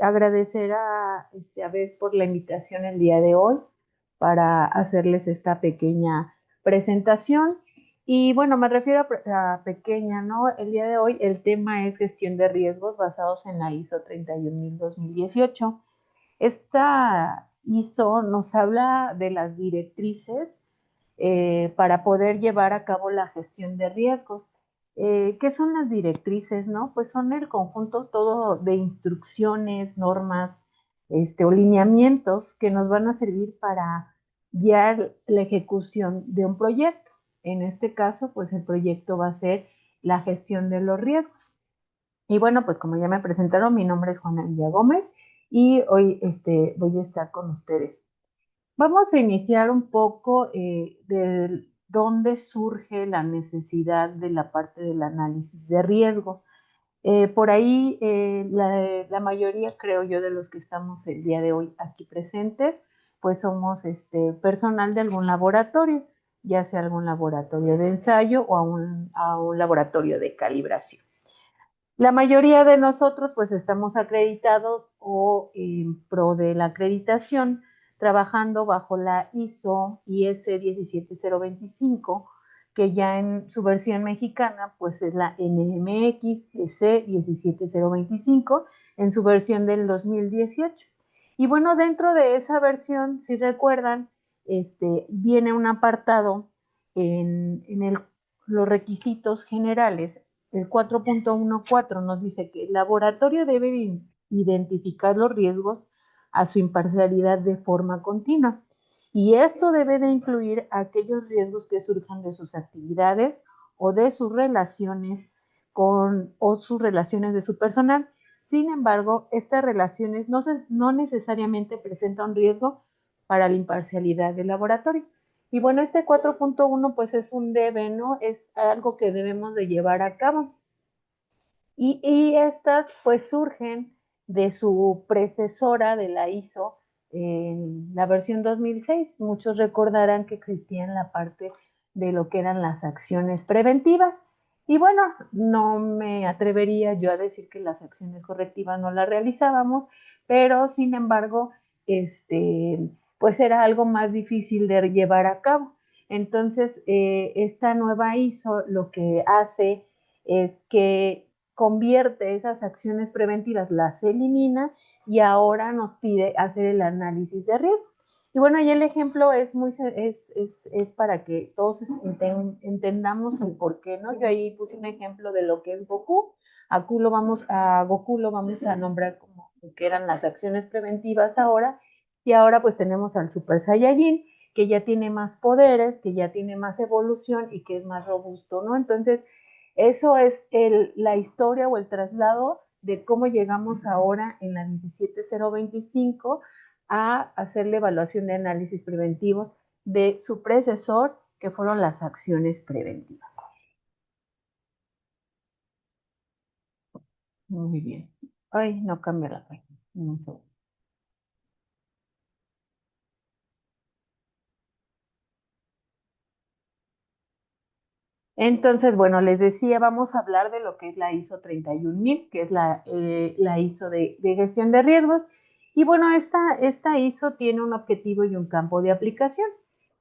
agradecer a Bess por la invitación el día de hoy para hacerles esta pequeña presentación. Y bueno, me refiero a pequeña, ¿no? El día de hoy el tema es gestión de riesgos basados en la ISO 31000-2018. Esta ISO nos habla de las directrices para poder llevar a cabo la gestión de riesgos. ¿Qué son las directrices, no? Pues son el conjunto todo de instrucciones, normas, o lineamientos que nos van a servir para guiar la ejecución de un proyecto. En este caso, pues el proyecto va a ser la gestión de los riesgos. Y bueno, pues como ya me presentaron, mi nombre es Juana Villa Gómez y hoy voy a estar con ustedes. Vamos a iniciar un poco de dónde surge la necesidad de la parte del análisis de riesgo. Por ahí, la mayoría, creo yo, de los que estamos el día de hoy aquí presentes, pues somos personal de algún laboratorio, ya sea algún laboratorio de ensayo o a un laboratorio de calibración. La mayoría de nosotros pues estamos acreditados o en pro de la acreditación, trabajando bajo la ISO IS 17025, que ya en su versión mexicana pues es la NMX EC 17025 en su versión del 2018. Y bueno, dentro de esa versión, si recuerdan, viene un apartado en los requisitos generales. El 4.14 nos dice que el laboratorio debe identificar los riesgos a su imparcialidad de forma continua. Y esto debe de incluir aquellos riesgos que surjan de sus actividades o de sus relaciones o sus relaciones de su personal. Sin embargo, estas relaciones no necesariamente presentan un riesgo para la imparcialidad del laboratorio. Y bueno, este 4.1 pues es un debe, ¿no? Es algo que debemos de llevar a cabo. Y estas pues surgen de su predecesora de la ISO en la versión 2006. Muchos recordarán que existía en la parte de lo que eran las acciones preventivas. Y bueno, no me atrevería yo a decir que las acciones correctivas no las realizábamos, pero sin embargo, pues era algo más difícil de llevar a cabo. Entonces, esta nueva ISO lo que hace es que convierte esas acciones preventivas, las elimina y ahora nos pide hacer el análisis de riesgo. Y bueno, ahí el ejemplo es para que todos entendamos el por qué, ¿no? Yo ahí puse un ejemplo de lo que es Goku. A Goku lo vamos a nombrar como que eran las acciones preventivas ahora. Y ahora pues tenemos al Super Saiyajin, que ya tiene más poderes, que ya tiene más evolución y que es más robusto, ¿no? Entonces, eso es la historia o el traslado de cómo llegamos ahora en la 17025 a hacer la evaluación de análisis preventivos de su predecesor, que fueron las acciones preventivas. Muy bien. Ay, no cambia la página. Un segundo. Entonces, bueno, les decía, vamos a hablar de lo que es la ISO 31000, que es la ISO de gestión de riesgos. Y bueno, esta ISO tiene un objetivo y un campo de aplicación,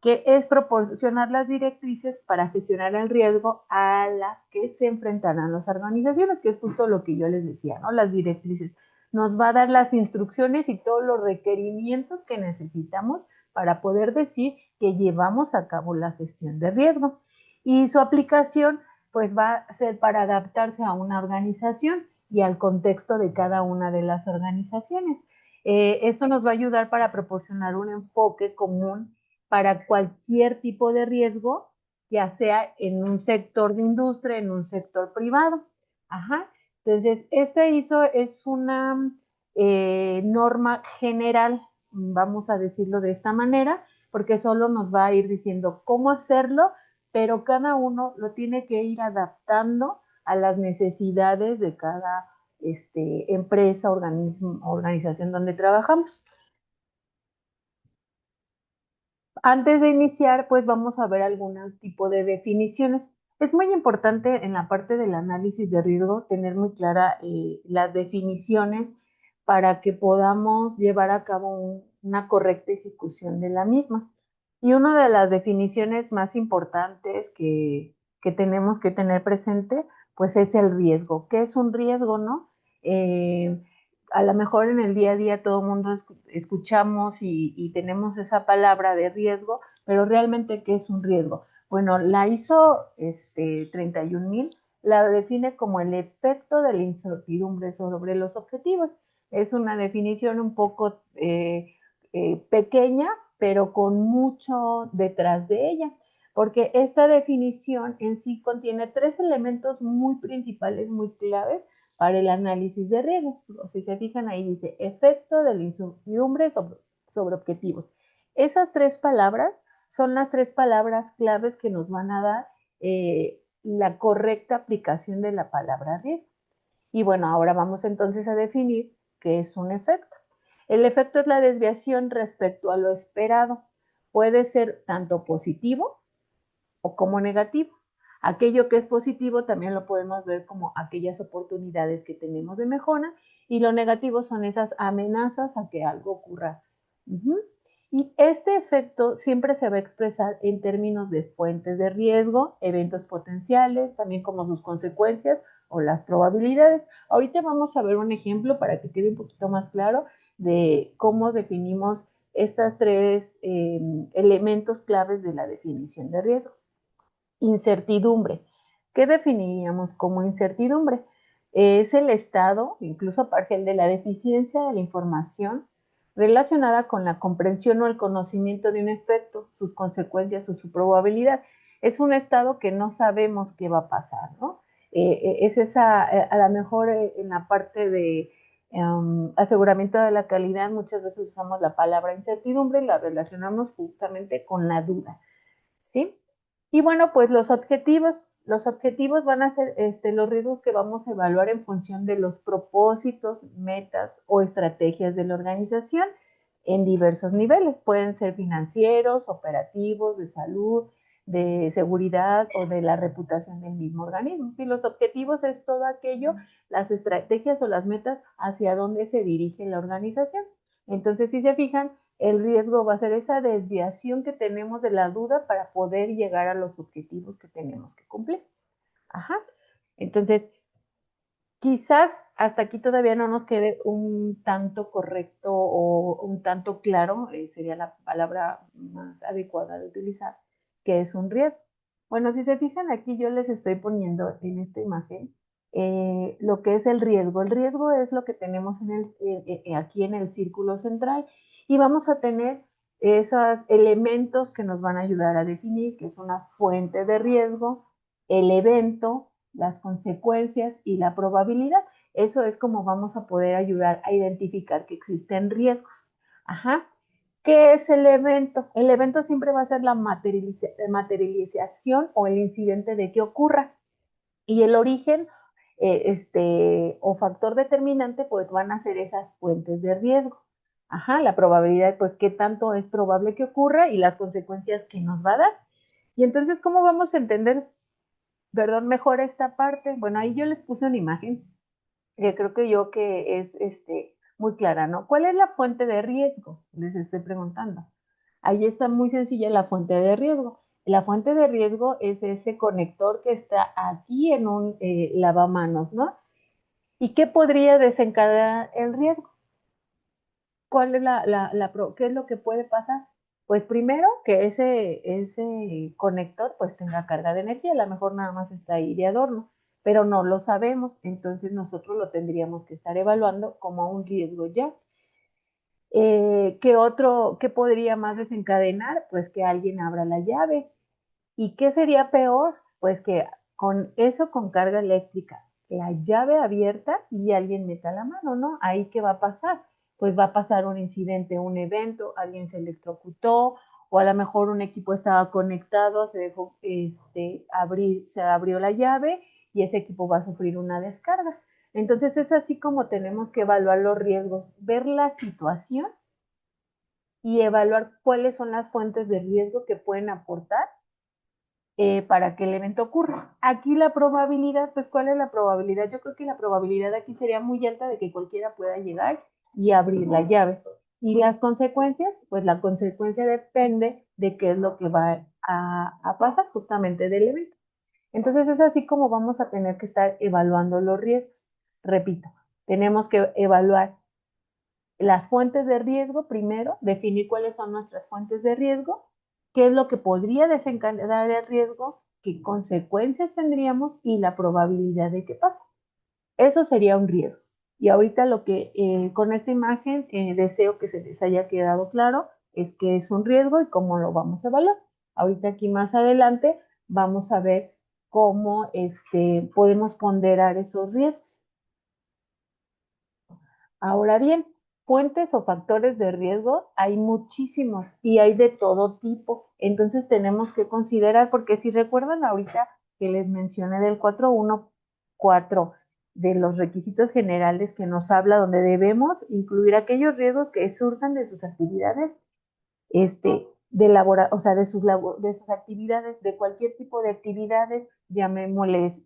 que es proporcionar las directrices para gestionar el riesgo a la que se enfrentarán las organizaciones, que es justo lo que yo les decía, ¿no? Las directrices. Nos va a dar las instrucciones y todos los requerimientos que necesitamos para poder decir que llevamos a cabo la gestión de riesgo. Y su aplicación pues va a ser para adaptarse a una organización y al contexto de cada una de las organizaciones. Esto nos va a ayudar para proporcionar un enfoque común para cualquier tipo de riesgo, ya sea en un sector de industria, en un sector privado. Ajá. Entonces, esta ISO es una norma general, vamos a decirlo de esta manera, porque solo nos va a ir diciendo cómo hacerlo, pero cada uno lo tiene que ir adaptando a las necesidades de cada empresa, organización donde trabajamos. Antes de iniciar, pues vamos a ver algún tipo de definiciones. Es muy importante en la parte del análisis de riesgo tener muy clara las definiciones para que podamos llevar a cabo una correcta ejecución de la misma. Y una de las definiciones más importantes que tenemos que tener presente, pues es el riesgo. ¿Qué es un riesgo, no? A lo mejor en el día a día todo el mundo escuchamos y tenemos esa palabra de riesgo, pero realmente, ¿qué es un riesgo? Bueno, la ISO 31000 la define como el efecto de la incertidumbre sobre los objetivos. Es una definición un poco pequeña, pero con mucho detrás de ella, porque esta definición en sí contiene tres elementos muy principales, muy claves para el análisis de riesgo. Si se fijan ahí dice efecto de la incertidumbre sobre objetivos. Esas tres palabras son las tres palabras claves que nos van a dar la correcta aplicación de la palabra riesgo. Y bueno, ahora vamos entonces a definir qué es un efecto. El efecto es la desviación respecto a lo esperado. Puede ser tanto positivo o como negativo. Aquello que es positivo también lo podemos ver como aquellas oportunidades que tenemos de mejora y lo negativo son esas amenazas a que algo ocurra. Y este efecto siempre se va a expresar en términos de fuentes de riesgo, eventos potenciales, también como sus consecuencias o las probabilidades. Ahorita vamos a ver un ejemplo para que quede un poquito más claro de cómo definimos estos tres elementos claves de la definición de riesgo. Incertidumbre. ¿Qué definiríamos como incertidumbre? Es el estado, incluso parcial, de la deficiencia de la información relacionada con la comprensión o el conocimiento de un efecto, sus consecuencias o su probabilidad. Es un estado que no sabemos qué va a pasar, ¿no? Es esa, a lo mejor en la parte de aseguramiento de la calidad, muchas veces usamos la palabra incertidumbre y la relacionamos justamente con la duda, ¿sí? Y bueno, pues los objetivos van a ser los riesgos que vamos a evaluar en función de los propósitos, metas o estrategias de la organización en diversos niveles. Pueden ser financieros, operativos, de salud, de seguridad o de la reputación del mismo organismo. Si los objetivos es todo aquello, las estrategias o las metas hacia dónde se dirige la organización. Entonces, si se fijan, el riesgo va a ser esa desviación que tenemos de la duda para poder llegar a los objetivos que tenemos que cumplir. Ajá. Entonces, quizás hasta aquí todavía no nos quede un tanto correcto o un tanto claro, sería la palabra más adecuada de utilizar, que es un riesgo. Bueno, si se fijan aquí, yo les estoy poniendo en esta imagen lo que es el riesgo. El riesgo es lo que tenemos aquí en el círculo central y vamos a tener esos elementos que nos van a ayudar a definir, que es una fuente de riesgo, el evento, las consecuencias y la probabilidad. Eso es como vamos a poder ayudar a identificar que existen riesgos. Ajá. ¿Qué es el evento? El evento siempre va a ser la materialización o el incidente de que ocurra. Y el origen o factor determinante, pues van a ser esas fuentes de riesgo. Ajá, la probabilidad, pues qué tanto es probable que ocurra y las consecuencias que nos va a dar. Y entonces, ¿cómo vamos a entender, perdón, mejor esta parte? Bueno, ahí yo les puse una imagen que creo que yo que es muy clara, ¿no? ¿Cuál es la fuente de riesgo? Les estoy preguntando. Ahí está muy sencilla la fuente de riesgo. La fuente de riesgo es ese conector que está aquí en un lavamanos, ¿no? ¿Y qué podría desencadenar el riesgo? ¿Cuál es qué es lo que puede pasar? Pues primero que ese conector pues tenga carga de energía, a lo mejor nada más está ahí de adorno, pero no lo sabemos, entonces nosotros lo tendríamos que estar evaluando como un riesgo ya. ¿Qué podría más desencadenar? Pues que alguien abra la llave. ¿Y qué sería peor? Pues que con eso, con carga eléctrica, la llave abierta y alguien meta la mano, ¿no? Ahí, ¿qué va a pasar? Pues va a pasar un incidente, un evento, alguien se electrocutó o a lo mejor un equipo estaba conectado, se dejó se abrió la llave y ese equipo va a sufrir una descarga. Entonces es así como tenemos que evaluar los riesgos, ver la situación y evaluar cuáles son las fuentes de riesgo que pueden aportar para que el evento ocurra. Aquí la probabilidad, pues ¿cuál es la probabilidad? Yo creo que la probabilidad aquí sería muy alta de que cualquiera pueda llegar y abrir la llave. Y las consecuencias, pues la consecuencia depende de qué es lo que va a pasar justamente del evento. Entonces es así como vamos a tener que estar evaluando los riesgos. Repito, tenemos que evaluar las fuentes de riesgo primero, definir cuáles son nuestras fuentes de riesgo, qué es lo que podría desencadenar el riesgo, qué consecuencias tendríamos y la probabilidad de que pase. Eso sería un riesgo. Y ahorita lo que con esta imagen deseo que se les haya quedado claro es que es un riesgo y cómo lo vamos a evaluar. Ahorita aquí más adelante vamos a ver cómo podemos ponderar esos riesgos. Ahora bien, fuentes o factores de riesgo hay muchísimos y hay de todo tipo. Entonces tenemos que considerar, porque si recuerdan ahorita que les mencioné del 414 de los requisitos generales que nos habla, donde debemos incluir aquellos riesgos que surjan de sus actividades, o sea, de sus actividades, de cualquier tipo de actividades, llamémosles,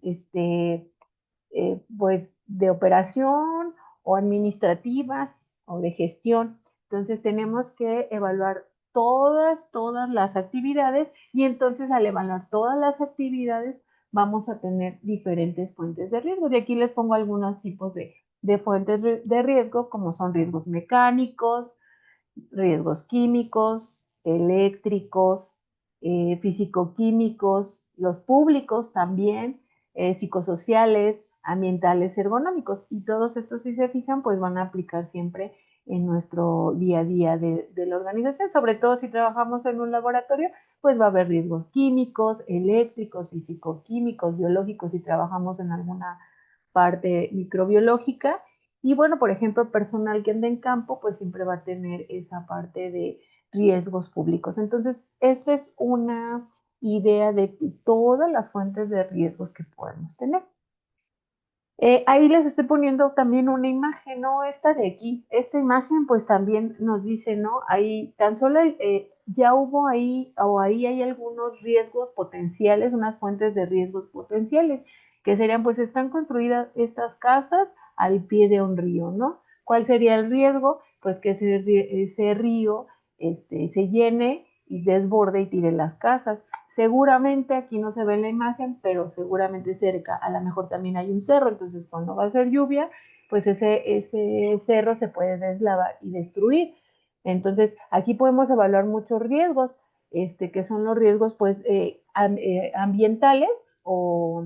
pues de operación o administrativas o de gestión. Entonces tenemos que evaluar todas las actividades y entonces al evaluar todas las actividades vamos a tener diferentes fuentes de riesgo. Y aquí les pongo algunos tipos de fuentes de riesgo, como son riesgos mecánicos, riesgos químicos, eléctricos, físico-químicos, los públicos también, psicosociales, ambientales, ergonómicos. Y todos estos, si se fijan, pues van a aplicar siempre en nuestro día a día de la organización, sobre todo si trabajamos en un laboratorio, pues va a haber riesgos químicos, eléctricos, físico-químicos, biológicos, si trabajamos en alguna parte microbiológica. Y bueno, por ejemplo, personal que anda en campo, pues siempre va a tener esa parte de riesgos públicos. Entonces, esta es una idea de todas las fuentes de riesgos que podemos tener. Ahí les estoy poniendo también una imagen, ¿no? Esta de aquí. Esta imagen pues también nos dice, ¿no? Ahí tan solo ya hubo ahí o ahí hay algunos riesgos potenciales, unas fuentes de riesgos potenciales, que serían pues están construidas estas casas al pie de un río, ¿no? ¿Cuál sería el riesgo? Pues que ese río se llene y desborde y tire las casas. Seguramente aquí no se ve en la imagen, pero seguramente cerca, a lo mejor también hay un cerro, entonces cuando va a ser lluvia, pues ese cerro se puede deslavar y destruir. Entonces, aquí podemos evaluar muchos riesgos, que son los riesgos pues ambientales o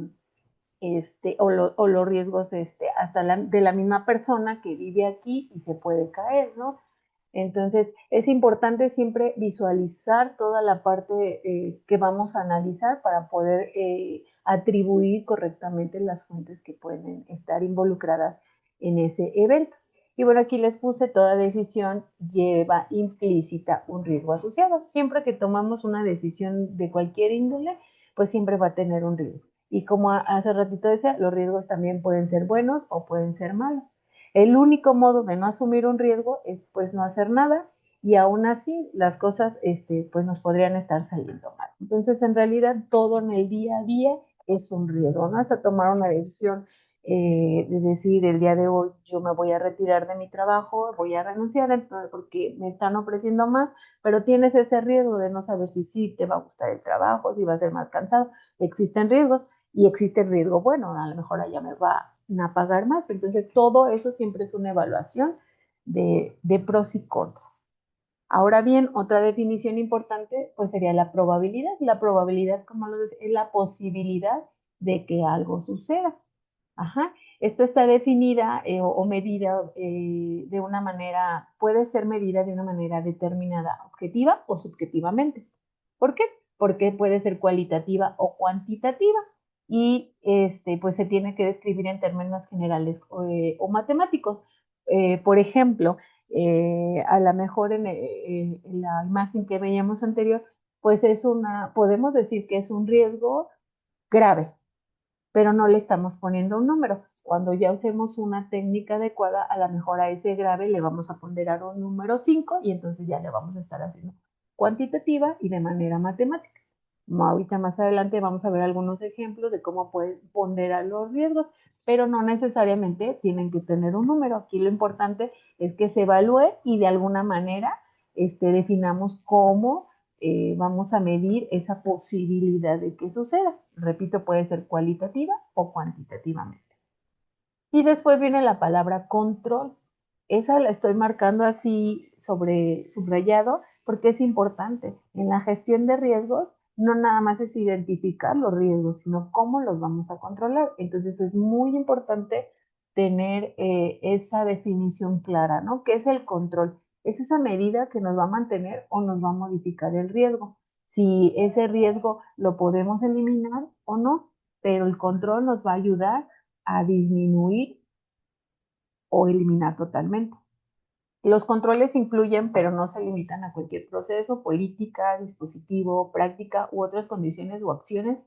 los riesgos hasta de la misma persona que vive aquí y se puede caer, ¿no? Entonces, es importante siempre visualizar toda la parte que vamos a analizar para poder atribuir correctamente las fuentes que pueden estar involucradas en ese evento. Y bueno, aquí les puse toda decisión lleva implícita un riesgo asociado. Siempre que tomamos una decisión de cualquier índole, pues siempre va a tener un riesgo. Y como hace ratito decía, los riesgos también pueden ser buenos o pueden ser malos. El único modo de no asumir un riesgo es pues no hacer nada y aún así las cosas pues nos podrían estar saliendo mal. Entonces en realidad todo en el día a día es un riesgo, ¿no? Hasta tomar una decisión de decir el día de hoy yo me voy a retirar de mi trabajo, voy a renunciar entonces, porque me están ofreciendo más, pero tienes ese riesgo de no saber si sí te va a gustar el trabajo, si va a ser más cansado. Existen riesgos y existe el riesgo, bueno, a lo mejor allá me va a pagar más. Entonces, todo eso siempre es una evaluación de pros y contras. Ahora bien, otra definición importante pues sería la probabilidad. La probabilidad, como lo decía, es la posibilidad de que algo suceda. Ajá. Esto está definida o medida de una manera, puede ser medida de una manera determinada, objetiva o subjetivamente. ¿Por qué? Porque puede ser cualitativa o cuantitativa y pues se tiene que describir en términos generales o matemáticos. Por ejemplo, a lo mejor en la imagen que veíamos anterior, pues podemos decir que es un riesgo grave, pero no le estamos poniendo un número. Cuando ya usemos una técnica adecuada, a lo mejor a ese grave le vamos a ponderar un número 5 y entonces ya le vamos a estar haciendo cuantitativa y de manera matemática. Ahorita más adelante vamos a ver algunos ejemplos de cómo pueden ponderar los riesgos, pero no necesariamente tienen que tener un número. Aquí lo importante es que se evalúe y de alguna manera definamos cómo vamos a medir esa posibilidad de que suceda. Repito, puede ser cualitativa o cuantitativamente. Y después viene la palabra control. Esa la estoy marcando así sobre subrayado porque es importante. En la gestión de riesgos no nada más es identificar los riesgos, sino cómo los vamos a controlar. Entonces es muy importante tener esa definición clara, ¿no? ¿Qué es el control? Es esa medida que nos va a mantener o nos va a modificar el riesgo. Si ese riesgo lo podemos eliminar o no, pero el control nos va a ayudar a disminuir o eliminar totalmente. Los controles incluyen, pero no se limitan a cualquier proceso, política, dispositivo, práctica u otras condiciones o acciones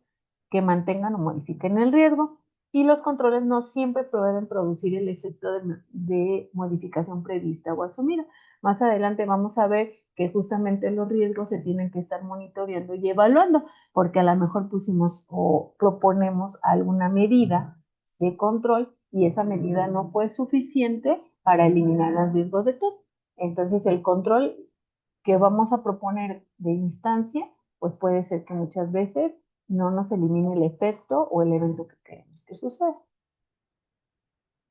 que mantengan o modifiquen el riesgo. Y los controles no siempre pueden producir el efecto de modificación prevista o asumida. Más adelante vamos a ver que justamente los riesgos se tienen que estar monitoreando y evaluando, porque a lo mejor pusimos o proponemos alguna medida de control y esa medida no fue suficiente para eliminar los riesgos de todo. Entonces, el control que vamos a proponer de instancia, pues puede ser que muchas veces no nos elimine el efecto o el evento que queremos que suceda.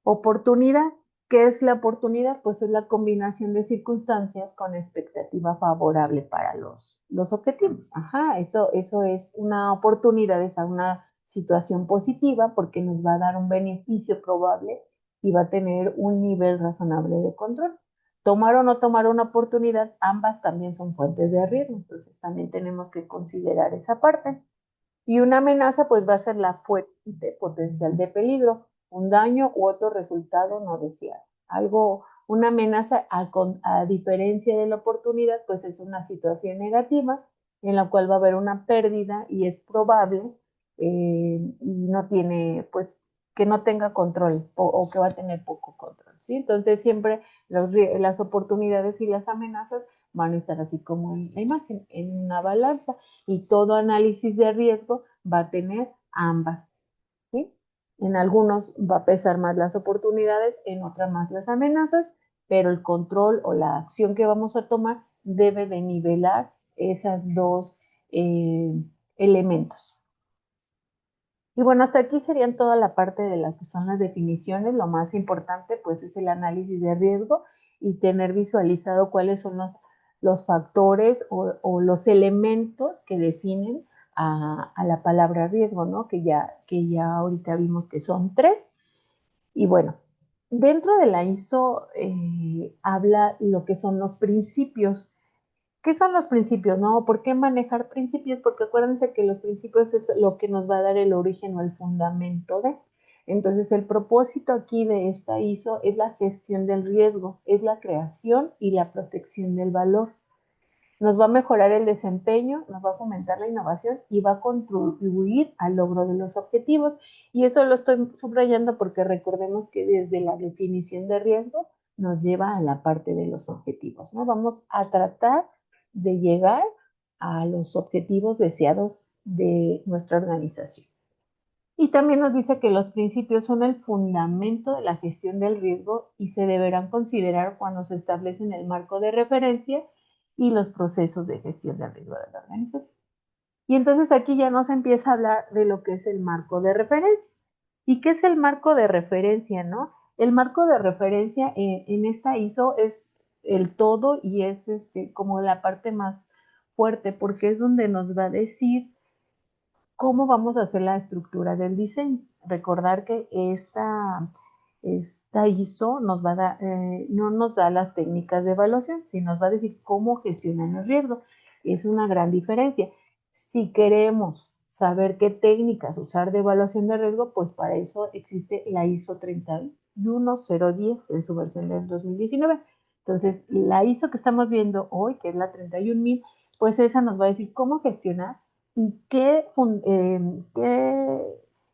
Oportunidad. ¿Qué es la oportunidad? Pues es la combinación de circunstancias con expectativa favorable para los objetivos. Ajá, eso es una oportunidad, es una situación positiva porque nos va a dar un beneficio probable y va a tener un nivel razonable de control. Tomar o no tomar una oportunidad, ambas también son fuentes de riesgo, entonces también tenemos que considerar esa parte. Y una amenaza pues va a ser la fuente potencial de peligro, un daño u otro resultado no deseado. Algo, una amenaza a diferencia de la oportunidad pues es una situación negativa en la cual va a haber una pérdida y es probable y no tiene pues que no tenga control o que va a tener poco control, ¿sí? Entonces siempre las oportunidades y las amenazas van a estar así como en la imagen, en una balanza y todo análisis de riesgo va a tener ambas, ¿sí? En algunos va a pesar más las oportunidades, en otras más las amenazas, pero el control o la acción que vamos a tomar debe de nivelar esas dos eh, elementos. Y bueno, hasta aquí serían toda la parte de las que son las definiciones. Lo más importante pues es el análisis de riesgo y tener visualizado cuáles son los factores o los elementos que definen a la palabra riesgo, ¿no? Que ya ahorita vimos que son tres. Y bueno, dentro de la ISO habla lo que son los principios. ¿Qué son los principios? No, ¿por qué manejar principios? Porque acuérdense que los principios es lo que nos va a dar el origen o el fundamento de. Entonces, el propósito aquí de esta ISO es la gestión del riesgo, es la creación y la protección del valor. Nos va a mejorar el desempeño, nos va a fomentar la innovación y va a contribuir al logro de los objetivos. Y eso lo estoy subrayando porque recordemos que desde la definición de riesgo nos lleva a la parte de los objetivos, ¿no? Vamos a tratar de llegar a los objetivos deseados de nuestra organización. Y también nos dice que los principios son el fundamento de la gestión del riesgo y se deberán considerar cuando se establecen el marco de referencia y los procesos de gestión del riesgo de la organización. Y entonces aquí ya nos empieza a hablar de lo que es el marco de referencia. ¿Y qué es el marco de referencia, no? El marco de referencia en esta ISO es el todo y es como la parte más fuerte porque es donde nos va a decir cómo vamos a hacer la estructura del diseño. Recordar que esta ISO nos va a dar, no nos da las técnicas de evaluación, sino nos va a decir cómo gestionar el riesgo. Es una gran diferencia. Si queremos saber qué técnicas usar de evaluación de riesgo, pues para eso existe la ISO 31010 en su versión del 2019. Entonces, la ISO que estamos viendo hoy, que es la 31000, pues esa nos va a decir cómo gestionar y qué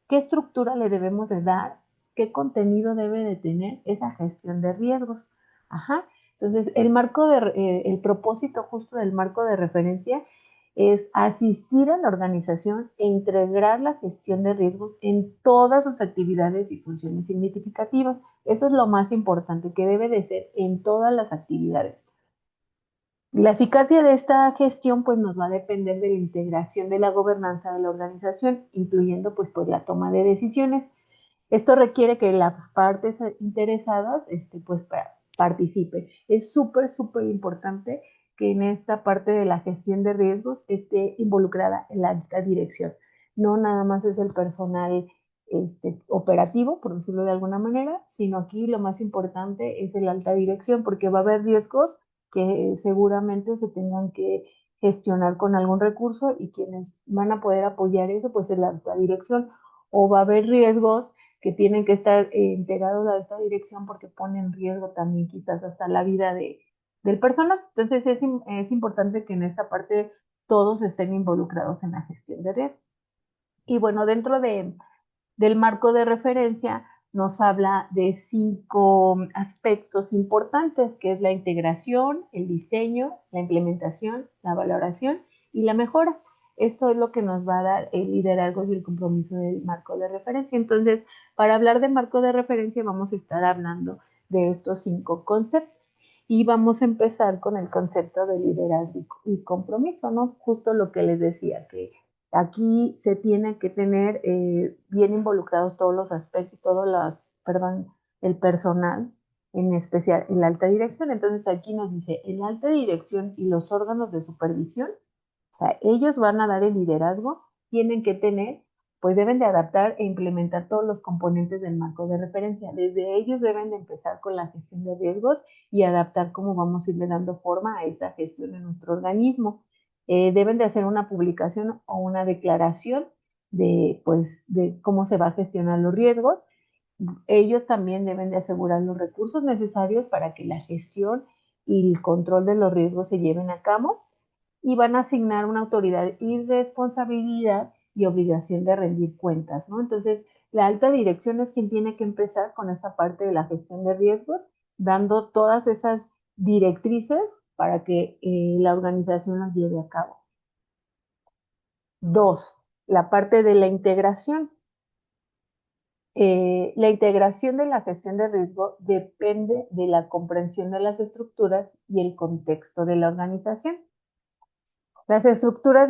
estructura le debemos de dar, qué contenido debe de tener esa gestión de riesgos. Ajá. Entonces, el propósito justo del marco de referencia es asistir a la organización e integrar la gestión de riesgos en todas sus actividades y funciones significativas. Eso es lo más importante, que debe de ser en todas las actividades. La eficacia de esta gestión pues nos va a depender de la integración de la gobernanza de la organización, incluyendo pues la toma de decisiones. Esto requiere que las partes interesadas pues participen. Es súper, súper importante que en esta parte de la gestión de riesgos esté involucrada en la alta dirección. No nada más es el personal operativo, por decirlo de alguna manera, sino aquí lo más importante es el alta dirección, porque va a haber riesgos que seguramente se tengan que gestionar con algún recurso y quienes van a poder apoyar eso, pues es la alta dirección. O va a haber riesgos que tienen que estar integrados a esta dirección porque ponen en riesgo también quizás hasta la vida del personal. Entonces es importante que en esta parte todos estén involucrados en la gestión de riesgo. Y bueno, dentro del marco de referencia nos habla de 5 aspectos importantes, que es la integración, el diseño, la implementación, la valoración y la mejora. Esto es lo que nos va a dar el liderazgo y el compromiso del marco de referencia. Entonces, para hablar de marco de referencia, vamos a estar hablando de estos 5 conceptos. Y vamos a empezar con el concepto de liderazgo y compromiso, ¿no? Justo lo que les decía, que aquí se tiene que tener bien involucrados todos los aspectos, el personal, en especial en la alta dirección. Entonces aquí nos dice, en la alta dirección y los órganos de supervisión, o sea, ellos van a dar el liderazgo, tienen que tener, pues deben de adaptar e implementar todos los componentes del marco de referencia. Desde ellos deben de empezar con la gestión de riesgos y adaptar cómo vamos a irle dando forma a esta gestión en nuestro organismo. Deben de hacer una publicación o una declaración de cómo se va a gestionar los riesgos. Ellos también deben de asegurar los recursos necesarios para que la gestión y el control de los riesgos se lleven a cabo y van a asignar una autoridad y responsabilidad y obligación de rendir cuentas, ¿no? Entonces, la alta dirección es quien tiene que empezar con esta parte de la gestión de riesgos, dando todas esas directrices para que la organización las lleve a cabo. 2, la parte de la integración. La integración de la gestión de riesgo depende de la comprensión de las estructuras y el contexto de la organización. Las estructuras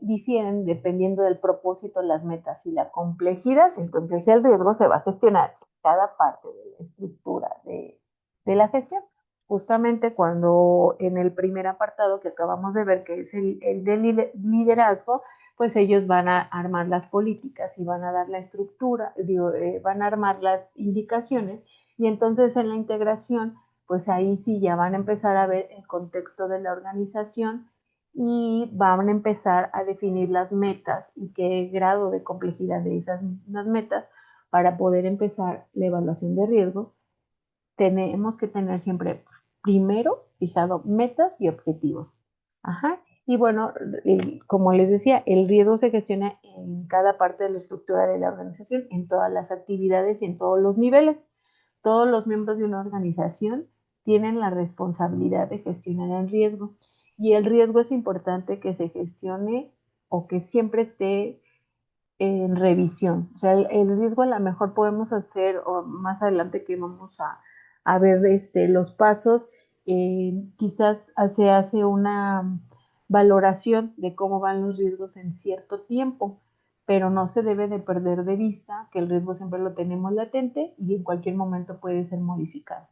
difieren dependiendo del propósito, las metas y la complejidad. Entonces, el riesgo se va a gestionar en cada parte de la estructura de la gestión. Justamente cuando en el primer apartado que acabamos de ver, que es el de liderazgo, pues ellos van a armar las políticas y van a dar la estructura, van a armar las indicaciones y entonces en la integración, pues ahí sí ya van a empezar a ver el contexto de la organización y van a empezar a definir las metas y qué grado de complejidad de esas metas para poder empezar la evaluación de riesgos. Tenemos que tener siempre, pues, primero, fijado metas y objetivos. Ajá. Y bueno, como les decía, el riesgo se gestiona en cada parte de la estructura de la organización, en todas las actividades y en todos los niveles. Todos los miembros de una organización tienen la responsabilidad de gestionar el riesgo. Y el riesgo es importante que se gestione o que siempre esté en revisión. O sea, el riesgo a lo mejor podemos hacer, o más adelante que vamos a ver los pasos, quizás se hace una valoración de cómo van los riesgos en cierto tiempo, pero no se debe de perder de vista que el riesgo siempre lo tenemos latente y en cualquier momento puede ser modificado.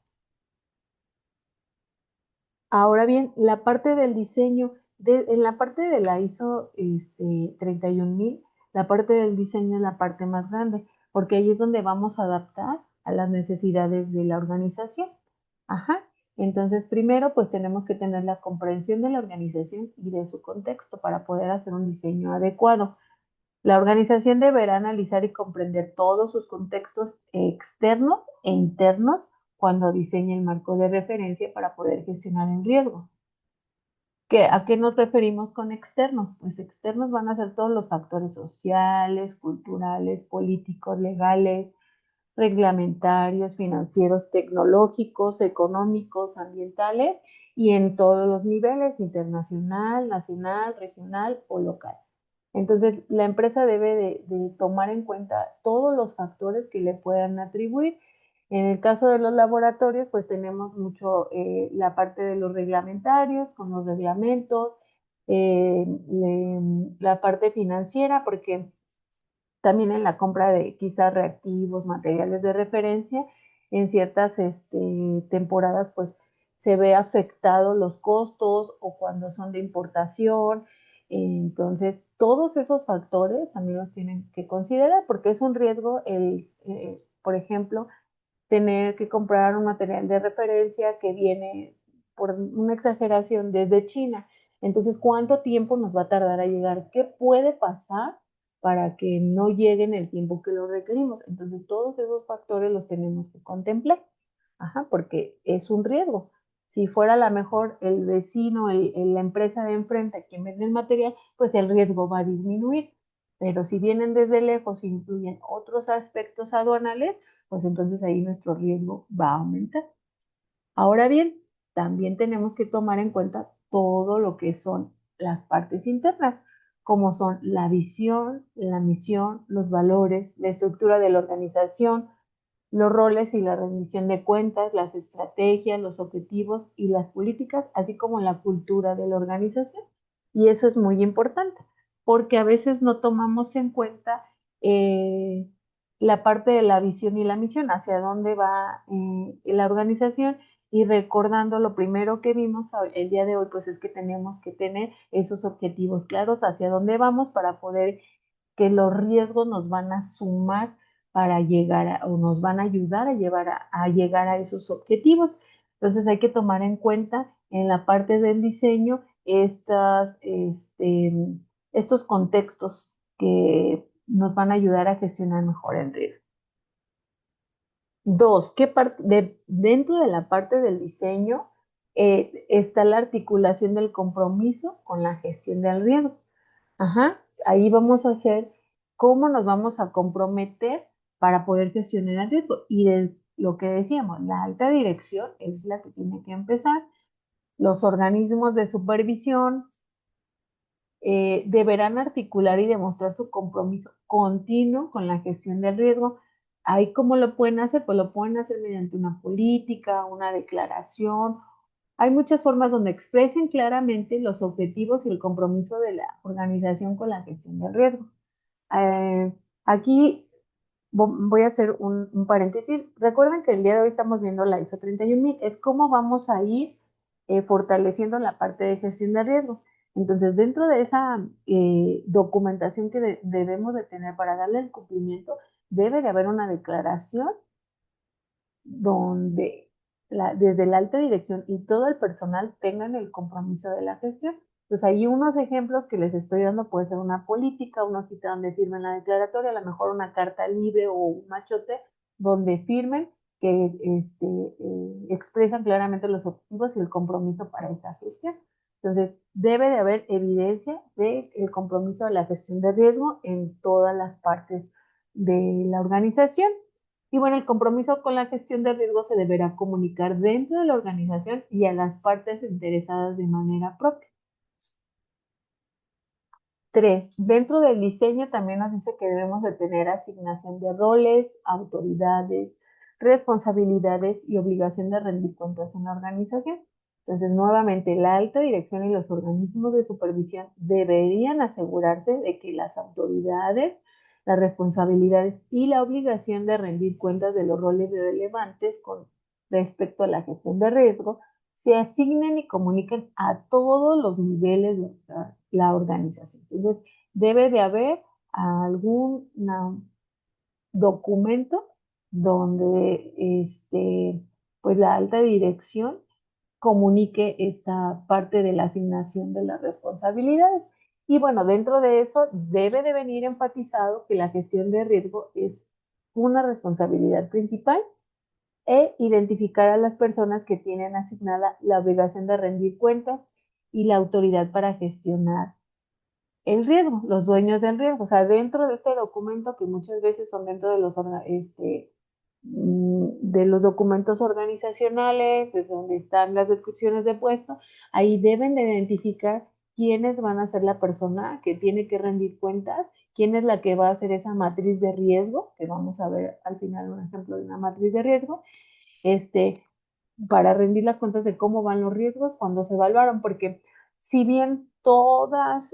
Ahora bien, la parte del diseño, en la parte de la ISO 31000, la parte del diseño es la parte más grande, porque ahí es donde vamos a adaptar a las necesidades de la organización. Ajá. Entonces, primero, pues tenemos que tener la comprensión de la organización y de su contexto para poder hacer un diseño adecuado. La organización deberá analizar y comprender todos sus contextos externos e internos cuando diseñe el marco de referencia para poder gestionar el riesgo. ¿A qué nos referimos con externos? Pues externos van a ser todos los factores sociales, culturales, políticos, legales, reglamentarios, financieros, tecnológicos, económicos, ambientales y en todos los niveles, internacional, nacional, regional o local. Entonces, la empresa debe de tomar en cuenta todos los factores que le puedan atribuir. En el caso de los laboratorios, pues tenemos mucho la parte de los reglamentarios, con los reglamentos, la parte financiera, porque también en la compra de quizás reactivos, materiales de referencia, en ciertas temporadas pues se ve afectado los costos o cuando son de importación. Entonces, todos esos factores también los tienen que considerar porque es un riesgo por ejemplo, tener que comprar un material de referencia que viene, por una exageración, desde China. Entonces, ¿cuánto tiempo nos va a tardar a llegar? ¿Qué puede pasar para que no llegue en el tiempo que lo requerimos? Entonces, todos esos factores los tenemos que contemplar. Ajá, porque es un riesgo. Si fuera a lo mejor el vecino, la empresa de enfrente quien vende el material, pues el riesgo va a disminuir. Pero si vienen desde lejos e incluyen otros aspectos aduanales, pues entonces ahí nuestro riesgo va a aumentar. Ahora bien, también tenemos que tomar en cuenta todo lo que son las partes internas, como son la visión, la misión, los valores, la estructura de la organización, los roles y la rendición de cuentas, las estrategias, los objetivos y las políticas, así como la cultura de la organización. Y eso es muy importante, porque a veces no tomamos en cuenta eh, la parte de la visión y la misión, hacia dónde va la organización y recordando lo primero que vimos el día de hoy, pues es que tenemos que tener esos objetivos claros hacia dónde vamos para poder que los riesgos nos van a sumar para llegar o nos van a ayudar a, llegar a esos objetivos. Entonces hay que tomar en cuenta en la parte del diseño estos contextos que nos van a ayudar a gestionar mejor el riesgo. Dos, dentro de la parte del diseño está la articulación del compromiso con la gestión del riesgo. Ajá, ahí vamos a hacer cómo nos vamos a comprometer para poder gestionar el riesgo. Y de lo que decíamos, la alta dirección es la que tiene que empezar. Los organismos de supervisión deberán articular y demostrar su compromiso continuo con la gestión del riesgo. Ahí, ¿cómo lo pueden hacer? Pues lo pueden hacer mediante una política, una declaración. Hay muchas formas donde expresen claramente los objetivos y el compromiso de la organización con la gestión del riesgo. Aquí voy a hacer un paréntesis. Recuerden que el día de hoy estamos viendo la ISO 31000. Es cómo vamos a ir fortaleciendo la parte de gestión de riesgos. Entonces, dentro de esa documentación que debemos de tener para darle el cumplimiento, debe de haber una declaración donde desde la alta dirección y todo el personal tengan el compromiso de la gestión. Pues ahí unos ejemplos que les estoy dando puede ser una política, una hojita donde firmen la declaratoria, a lo mejor una carta libre o un machote donde firmen que expresan claramente los objetivos y el compromiso para esa gestión. Entonces, debe de haber evidencia del compromiso de la gestión de riesgo en todas las partes de la organización. Y bueno, el compromiso con la gestión de riesgo se deberá comunicar dentro de la organización y a las partes interesadas de manera propia. 3. Dentro del diseño también nos dice que debemos de tener asignación de roles, autoridades, responsabilidades y obligación de rendir cuentas en la organización. Entonces, nuevamente, la alta dirección y los organismos de supervisión deberían asegurarse de que las autoridades, las responsabilidades y la obligación de rendir cuentas de los roles relevantes con respecto a la gestión de riesgo se asignen y comuniquen a todos los niveles de la organización. Entonces, debe de haber algún documento donde pues la alta dirección comunique esta parte de la asignación de las responsabilidades. Y bueno, dentro de eso debe de venir enfatizado que la gestión de riesgo es una responsabilidad principal e identificar a las personas que tienen asignada la obligación de rendir cuentas y la autoridad para gestionar el riesgo, los dueños del riesgo. O sea, dentro de este documento que muchas veces son dentro de los de los documentos organizacionales, de donde están las descripciones de puesto, ahí deben de identificar quiénes van a ser la persona que tiene que rendir cuentas, quién es la que va a hacer esa matriz de riesgo, que vamos a ver al final un ejemplo de una matriz de riesgo, este, para rendir las cuentas de cómo van los riesgos cuando se evaluaron, porque si bien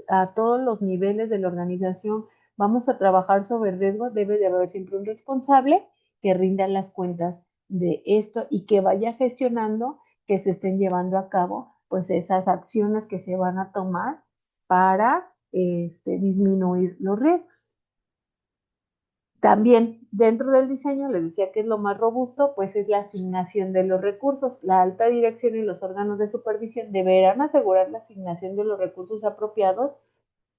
a todos los niveles de la organización vamos a trabajar sobre el riesgo, debe de haber siempre un responsable que rinda las cuentas de esto y que vaya gestionando que se estén llevando a cabo pues esas acciones que se van a tomar para disminuir los riesgos. También dentro del diseño, les decía que es lo más robusto, pues es la asignación de los recursos. La alta dirección y los órganos de supervisión deberán asegurar la asignación de los recursos apropiados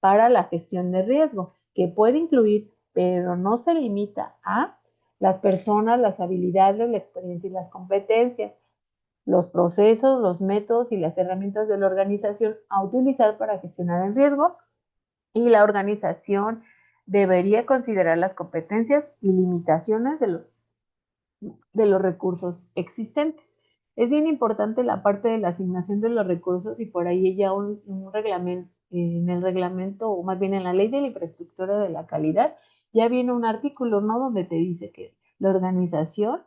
para la gestión de riesgo, que puede incluir, pero no se limita a las personas, las habilidades, la experiencia y las competencias, los procesos, los métodos y las herramientas de la organización a utilizar para gestionar el riesgo, y la organización debería considerar las competencias y limitaciones de los recursos existentes. Es bien importante la parte de la asignación de los recursos y por ahí ya un reglamento, en el reglamento o más bien en la ley de la infraestructura de la calidad, ya viene un artículo, ¿no? Donde te dice que la organización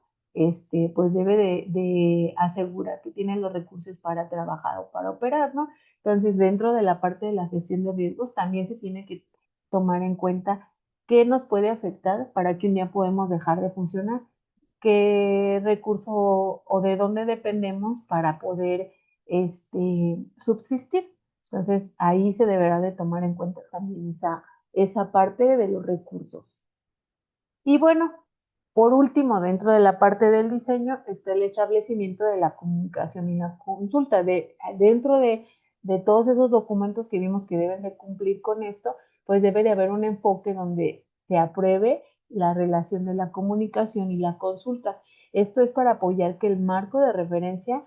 pues debe de asegurar que tiene los recursos para trabajar o para operar, ¿no? Entonces, dentro de la parte de la gestión de riesgos, también se tiene que tomar en cuenta qué nos puede afectar para que un día podemos dejar de funcionar, qué recurso o de dónde dependemos para poder subsistir. Entonces, ahí se deberá de tomar en cuenta también esa parte de los recursos. Y bueno, por último, dentro de la parte del diseño está el establecimiento de la comunicación y la consulta. Dentro de todos esos documentos que vimos que deben de cumplir con esto, pues debe de haber un enfoque donde se apruebe la relación de la comunicación y la consulta. Esto es para apoyar que el marco de referencia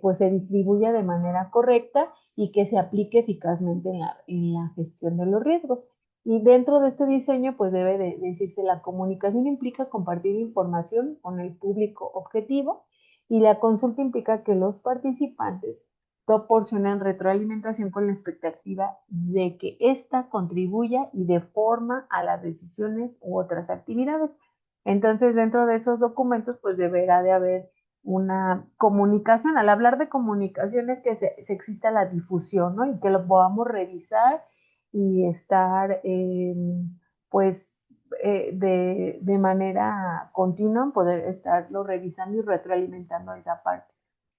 pues se distribuya de manera correcta y que se aplique eficazmente en la gestión de los riesgos. Y dentro de este diseño, pues debe de decirse, la comunicación implica compartir información con el público objetivo y la consulta implica que los participantes proporcionen retroalimentación con la expectativa de que ésta contribuya y de forma a las decisiones u otras actividades. Entonces, dentro de esos documentos, pues deberá de haber una comunicación. Al hablar de comunicación es que se exista la difusión, ¿no? Y que lo podamos revisar y estar pues de manera continua, poder estarlo revisando y retroalimentando esa parte.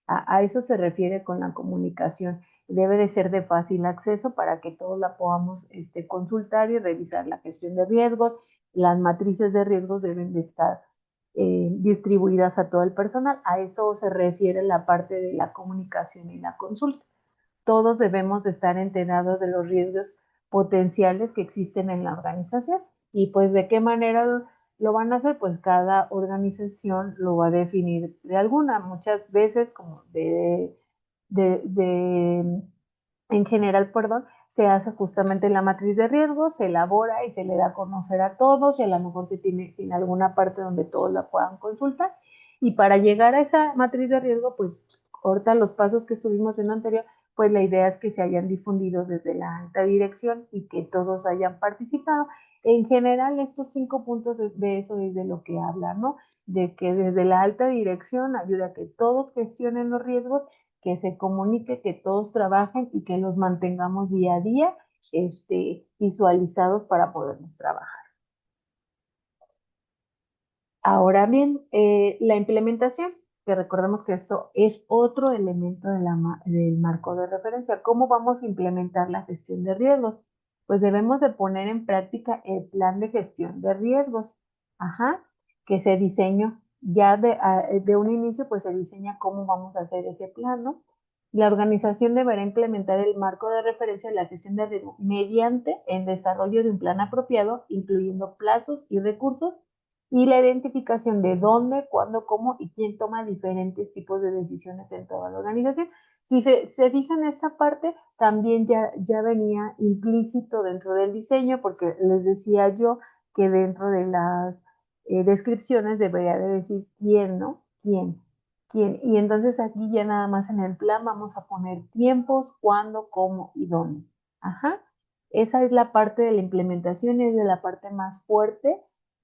A eso se refiere con la comunicación. Debe de ser de fácil acceso para que todos la podamos consultar y revisar la gestión de riesgos. Las matrices de riesgos deben de estar distribuidas a todo el personal. A eso se refiere la parte de la comunicación y la consulta. Todos debemos de estar enterados de los riesgos potenciales que existen en la organización. Y pues de qué manera lo van a hacer, pues cada organización lo va a definir de alguna, muchas veces como de en general, perdón, se hace justamente la matriz de riesgos, se elabora y se le da a conocer a todos y a lo mejor se tiene en alguna parte donde todos la puedan consultar. Y para llegar a esa matriz de riesgo, pues corta los pasos que estuvimos en lo anterior, pues la idea es que se hayan difundido desde la alta dirección y que todos hayan participado. En general, estos 5 puntos de eso es de lo que habla, ¿no? De que desde la alta dirección ayuda a que todos gestionen los riesgos, que se comunique, que todos trabajen y que los mantengamos día a día visualizados para podernos trabajar. Ahora bien, la implementación, que recordemos que esto es otro elemento del marco de referencia. ¿Cómo vamos a implementar la gestión de riesgos? Pues debemos de poner en práctica el plan de gestión de riesgos, ajá, que se diseñó ya de un inicio, pues se diseña cómo vamos a hacer ese plan, ¿no? La organización deberá implementar el marco de referencia de la gestión de riesgo mediante el desarrollo de un plan apropiado, incluyendo plazos y recursos, y la identificación de dónde, cuándo, cómo y quién toma diferentes tipos de decisiones en toda la organización. Si se fijan, esta parte también ya venía implícito dentro del diseño, porque les decía yo que dentro de las descripciones debería de decir quién, ¿no? ¿Quién? ¿Quién? Y entonces aquí ya nada más en el plan vamos a poner tiempos, cuándo, cómo y dónde. Ajá. Esa es la parte de la implementación y es de la parte más fuerte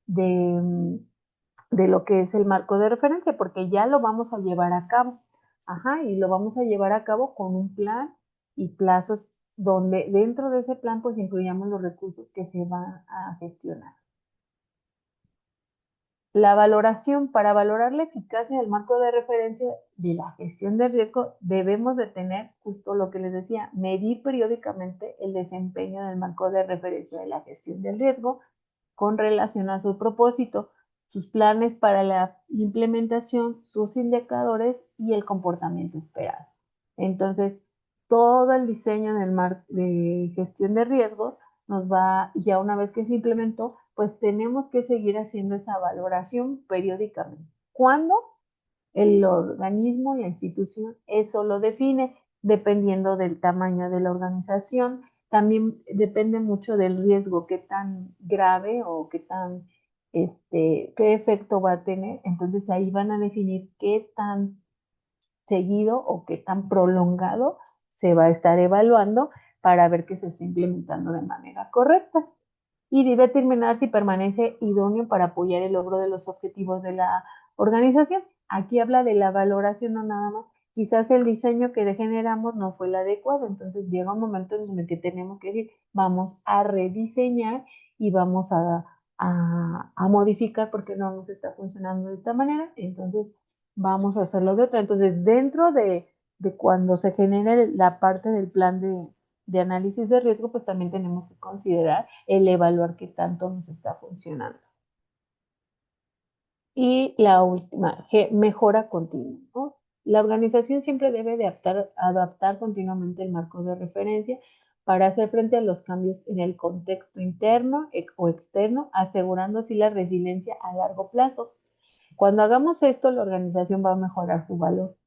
de, de lo que es el marco de referencia, porque ya lo vamos a llevar a cabo. Ajá, y lo vamos a llevar a cabo con un plan y plazos donde dentro de ese plan pues incluyamos los recursos que se van a gestionar. La valoración, para valorar la eficacia del marco de referencia de la gestión de riesgo, debemos de tener justo lo que les decía, medir periódicamente el desempeño del marco de referencia de la gestión del riesgo con relación a su propósito, sus planes para la implementación, sus indicadores y el comportamiento esperado. Entonces, todo el diseño del marco de gestión de riesgos nos va, ya una vez que se implementó, pues tenemos que seguir haciendo esa valoración periódicamente. ¿Cuándo? El organismo, la institución, eso lo define dependiendo del tamaño de la organización. También depende mucho del riesgo, qué tan grave o qué efecto va a tener. Entonces ahí van a definir qué tan seguido o qué tan prolongado se va a estar evaluando para ver que se está implementando de manera correcta y determinar si permanece idóneo para apoyar el logro de los objetivos de la organización. Aquí habla de la valoración, no nada más. Quizás el diseño que generamos no fue el adecuado, entonces llega un momento en el que tenemos que decir, vamos a rediseñar y vamos a modificar porque no nos está funcionando de esta manera, entonces vamos a hacerlo de otra. Entonces, dentro de cuando se genere la parte del plan de análisis de riesgo, pues también tenemos que considerar el evaluar qué tanto nos está funcionando. Y la última, mejora continua, ¿no? La organización siempre debe de adaptar continuamente el marco de referencia para hacer frente a los cambios en el contexto interno o externo, asegurando así la resiliencia a largo plazo. Cuando hagamos esto, la organización va a mejorar su valor.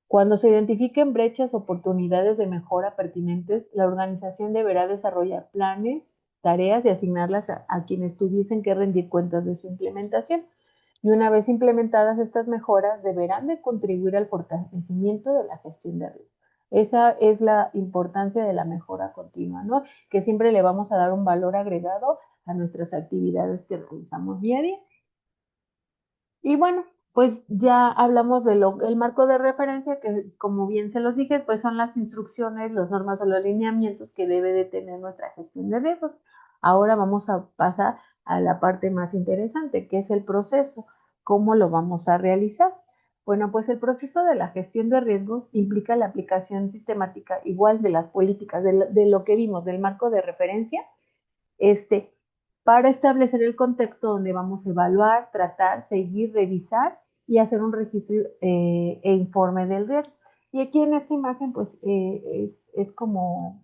Cuando se identifiquen brechas o oportunidades de mejora pertinentes, la organización deberá desarrollar planes, tareas y asignarlas a quienes tuviesen que rendir cuentas de su implementación. Y una vez implementadas estas mejoras, deberán de contribuir al fortalecimiento de la gestión de riesgo. Esa es la importancia de la mejora continua, ¿no? Que siempre le vamos a dar un valor agregado a nuestras actividades que realizamos día a día. Y bueno, pues ya hablamos del marco de referencia, que como bien se los dije, pues son las instrucciones, las normas o los lineamientos que debe de tener nuestra gestión de riesgos. Ahora vamos a pasar a la parte más interesante, que es el proceso. ¿Cómo lo vamos a realizar? Bueno, pues el proceso de la gestión de riesgos implica la aplicación sistemática igual de las políticas, de lo que vimos, del marco de referencia, este, para establecer el contexto donde vamos a evaluar, tratar, seguir, revisar y hacer un registro e informe del riesgo. Y aquí en esta imagen, pues es como,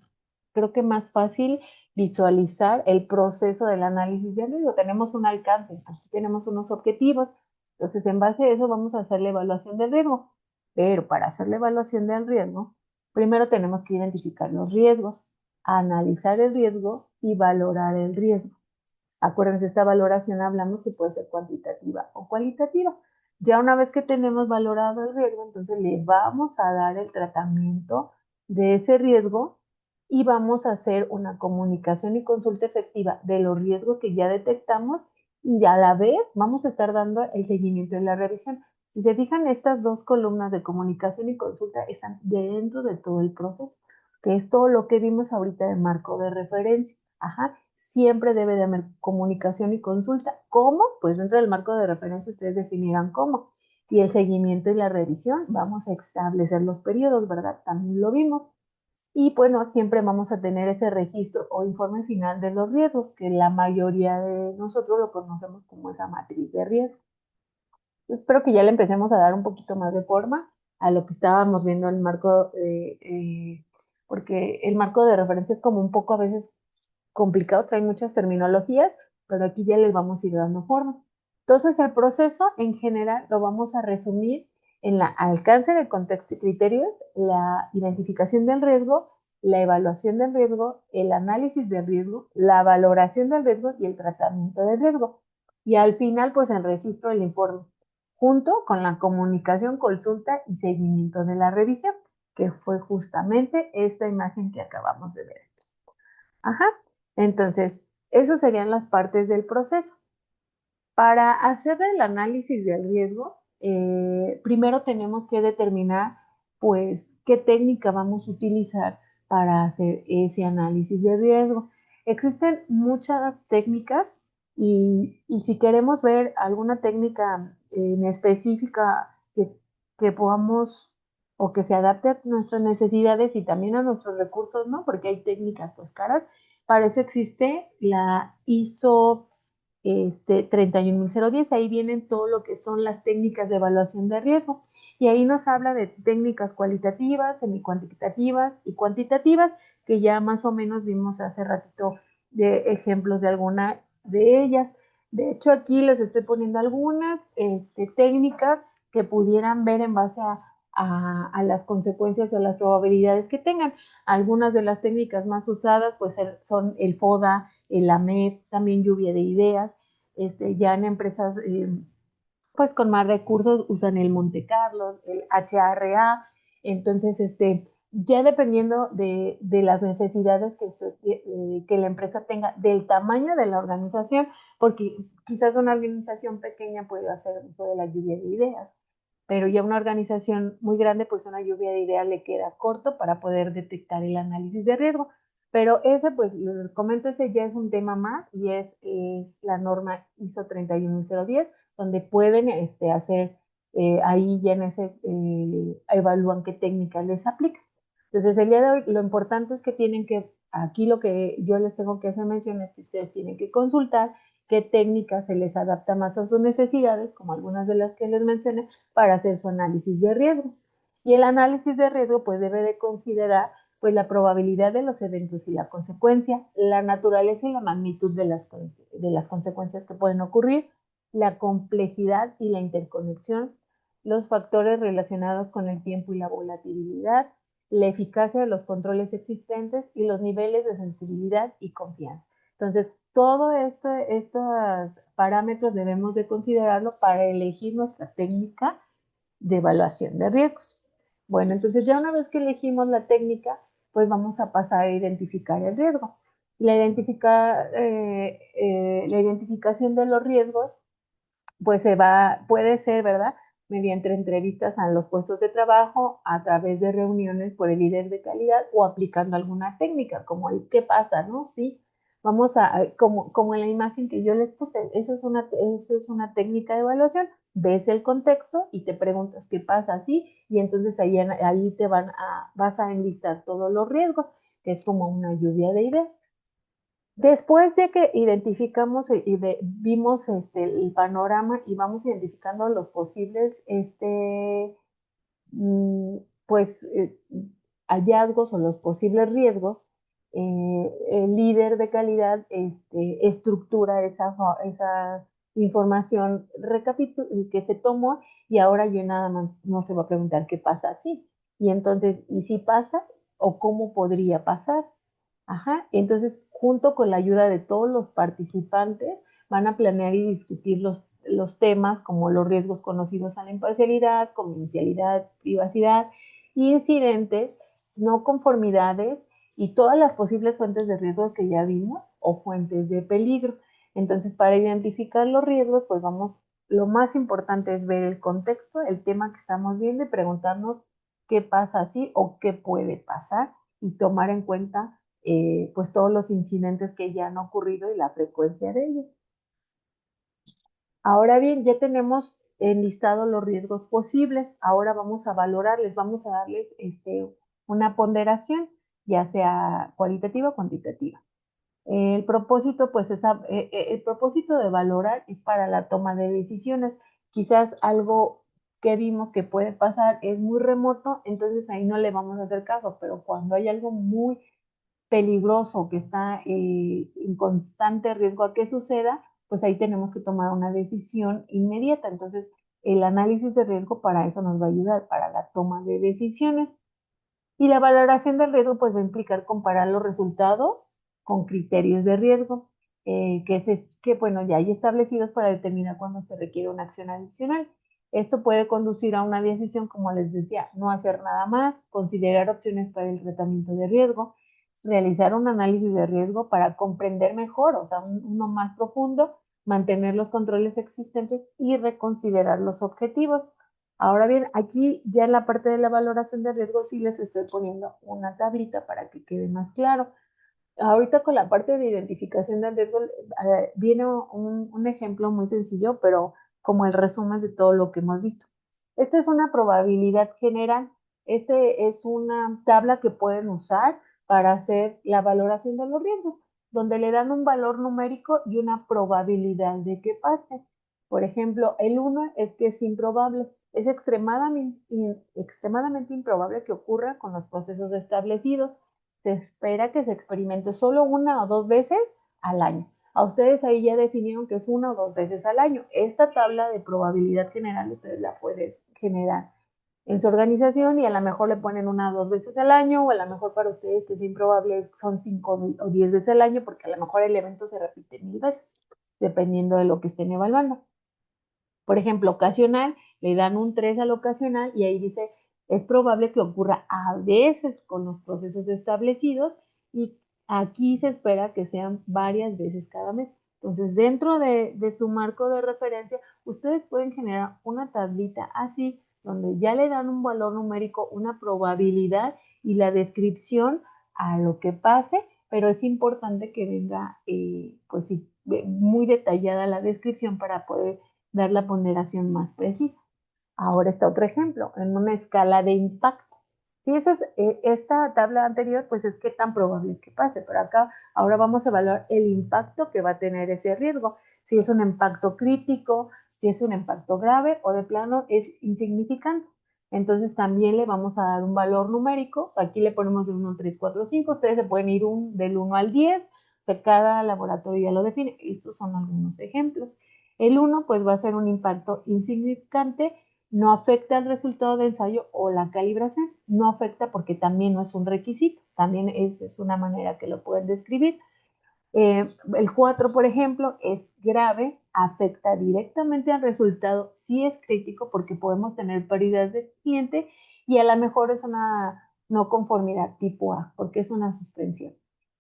creo que más fácil visualizar el proceso del análisis de riesgo. Tenemos un alcance, así tenemos unos objetivos. Entonces, en base a eso vamos a hacer la evaluación del riesgo. Pero para hacer la evaluación del riesgo, primero tenemos que identificar los riesgos, analizar el riesgo y valorar el riesgo. Acuérdense, esta valoración hablamos que puede ser cuantitativa o cualitativa. Ya una vez que tenemos valorado el riesgo, entonces le vamos a dar el tratamiento de ese riesgo y vamos a hacer una comunicación y consulta efectiva de los riesgos que ya detectamos y a la vez vamos a estar dando el seguimiento y la revisión. Si se fijan, estas dos columnas de comunicación y consulta están dentro de todo el proceso, que es todo lo que vimos ahorita de marco de referencia. Ajá, siempre debe de haber comunicación y consulta. ¿Cómo? Pues dentro del marco de referencia ustedes definirán cómo. Y el seguimiento y la revisión, vamos a establecer los periodos, ¿verdad? También lo vimos. Y bueno, siempre vamos a tener ese registro o informe final de los riesgos, que la mayoría de nosotros lo conocemos como esa matriz de riesgo. Espero que ya le empecemos a dar un poquito más de forma a lo que estábamos viendo en el marco, porque el marco de referencia es como un poco a veces complicado, trae muchas terminologías, pero aquí ya les vamos a ir dando forma. Entonces, el proceso en general lo vamos a resumir en la alcance del contexto y criterios, la identificación del riesgo, la evaluación del riesgo, el análisis del riesgo, la valoración del riesgo y el tratamiento del riesgo. y al final pues el registro del informe, junto con la comunicación, consulta y seguimiento de la revisión, que fue justamente esta imagen que acabamos de ver. Ajá. Entonces, eso serían las partes del proceso. Para hacer el análisis del riesgo, primero tenemos que determinar, pues, qué técnica vamos a utilizar para hacer ese análisis de riesgo. Existen muchas técnicas y si queremos ver alguna técnica en específica que podamos o que se adapte a nuestras necesidades y también a nuestros recursos, ¿no? Porque hay técnicas pues caras. Para eso existe la ISO 31010, ahí vienen todo lo que son las técnicas de evaluación de riesgo. Y ahí nos habla de técnicas cualitativas, semicuantitativas y cuantitativas, que ya más o menos vimos hace ratito de ejemplos de alguna de ellas. De hecho, aquí les estoy poniendo algunas técnicas que pudieran ver en base a las consecuencias o las probabilidades que tengan. Algunas de las técnicas más usadas pues son el FODA, el AMEF, también lluvia de ideas. Ya en empresas pues con más recursos usan el Monte Carlo, el HRA. Entonces, ya dependiendo de las necesidades que la empresa tenga, del tamaño de la organización, porque quizás una organización pequeña puede hacer uso de la lluvia de ideas, pero ya una organización muy grande, pues una lluvia de ideas le queda corto para poder detectar el análisis de riesgo. Pero ese, pues, les comento, ese ya es un tema más y es la norma ISO 31010, donde pueden hacer, ahí ya en ese, evalúan qué técnicas les aplican. Entonces, el día de hoy, lo importante es que tienen que, aquí lo que yo les tengo que hacer mención es que ustedes tienen que consultar qué técnica se les adapta más a sus necesidades, como algunas de las que les mencioné, para hacer su análisis de riesgo. Y el análisis de riesgo pues debe de considerar pues la probabilidad de los eventos y la consecuencia, la naturaleza y la magnitud de las consecuencias que pueden ocurrir, la complejidad y la interconexión, los factores relacionados con el tiempo y la volatilidad, la eficacia de los controles existentes y los niveles de sensibilidad y confianza. Entonces, todo estos parámetros debemos de considerarlo para elegir nuestra técnica de evaluación de riesgos. Bueno, entonces ya una vez que elegimos la técnica, pues vamos a pasar a identificar el riesgo. La identificación de los riesgos, pues puede ser, ¿verdad? Mediante entrevistas a los puestos de trabajo, a través de reuniones por el líder de calidad o aplicando alguna técnica, como el qué pasa, ¿no? Sí, como en la imagen que yo les puse, esa es una técnica de evaluación. Ves el contexto y te preguntas qué pasa, ¿sí? Y entonces ahí vas a enlistar todos los riesgos, que es como una lluvia de ideas. Después de que identificamos vimos el panorama y vamos identificando los posibles pues, hallazgos o los posibles riesgos, el líder de calidad estructura esa información que se tomó y ahora yo nada más no se va a preguntar qué pasa así. Y entonces, ¿y si pasa o cómo podría pasar? Ajá, entonces junto con la ayuda de todos los participantes van a planear y discutir los temas como los riesgos conocidos a la imparcialidad, confidencialidad, privacidad, incidentes, no conformidades y todas las posibles fuentes de riesgo que ya vimos o fuentes de peligro. Entonces, para identificar los riesgos, pues lo más importante es ver el contexto, el tema que estamos viendo y preguntarnos qué pasa así o qué puede pasar y tomar en cuenta pues todos los incidentes que ya han ocurrido y la frecuencia de ellos. Ahora bien, ya tenemos enlistados los riesgos posibles. Ahora vamos a valorarles, vamos a darles una ponderación, ya sea cualitativa o cuantitativa. El propósito, pues, el propósito de valorar es para la toma de decisiones. Quizás algo que vimos que puede pasar es muy remoto, entonces ahí no le vamos a hacer caso, pero cuando hay algo muy peligroso que está en constante riesgo a que suceda, pues ahí tenemos que tomar una decisión inmediata. Entonces, el análisis de riesgo para eso nos va a ayudar, para la toma de decisiones. Y la valoración del riesgo pues va a implicar comparar los resultados con criterios de riesgo. que bueno, ya hay establecidos para determinar cuándo se requiere una acción adicional. Esto puede conducir a una decisión, como les decía, no hacer nada más, considerar opciones para el tratamiento de riesgo, realizar un análisis de riesgo para comprender mejor, o sea, uno más profundo, mantener los controles existentes y reconsiderar los objetivos. Ahora bien, aquí ya en la parte de la valoración de riesgo sí les estoy poniendo una tablita para que quede más claro. Ahorita con la parte de identificación del riesgo viene un ejemplo muy sencillo, pero como el resumen de todo lo que hemos visto. Esta es una probabilidad general. Este es una tabla que pueden usar para hacer la valoración de los riesgos, donde le dan un valor numérico y una probabilidad de que pase. Por ejemplo, el 1 es que es improbable. Es extremadamente improbable que ocurra con los procesos establecidos. Se espera que se experimente solo una o dos veces al año. A ustedes ahí ya definieron que es una o dos veces al año. Esta tabla de probabilidad general ustedes la pueden generar en su organización y a lo mejor le ponen una o dos veces al año, o a lo mejor para ustedes que es improbable son 5 o 10 veces al año, porque a lo mejor el evento se repite 1000 veces, dependiendo de lo que estén evaluando. Por ejemplo, ocasional, le dan un 3 al ocasional y ahí dice, es probable que ocurra a veces con los procesos establecidos y aquí se espera que sean varias veces cada mes. Entonces, dentro de su marco de referencia, ustedes pueden generar una tablita así, donde ya le dan un valor numérico, una probabilidad y la descripción a lo que pase, pero es importante que venga, pues sí, muy detallada la descripción para poder dar la ponderación más precisa. Ahora está otro ejemplo, en una escala de impacto. Si esa es, esta tabla anterior, pues es qué tan probable es que pase, pero acá ahora vamos a evaluar el impacto que va a tener ese riesgo, si es un impacto crítico, si es un impacto grave o de plano es insignificante. Entonces también le vamos a dar un valor numérico, aquí le ponemos de 1, 3, 4, 5, ustedes se pueden ir del 1 al 10, o sea, cada laboratorio ya lo define. Estos son algunos ejemplos. El 1 pues va a ser un impacto insignificante, no afecta el resultado de ensayo o la calibración, no afecta porque también no es un requisito, también es una manera que lo pueden describir. El 4, por ejemplo, es grave, afecta directamente al resultado, sí es crítico porque podemos tener pérdidas de cliente y a lo mejor es una no conformidad tipo A, porque es una suspensión.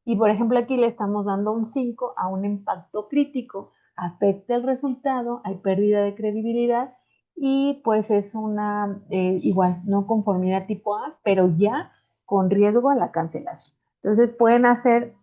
Y por ejemplo, aquí le estamos dando un 5 a un impacto crítico, afecta el resultado, hay pérdida de credibilidad y pues es una igual no conformidad tipo A, pero ya con riesgo a la cancelación. Entonces pueden hacer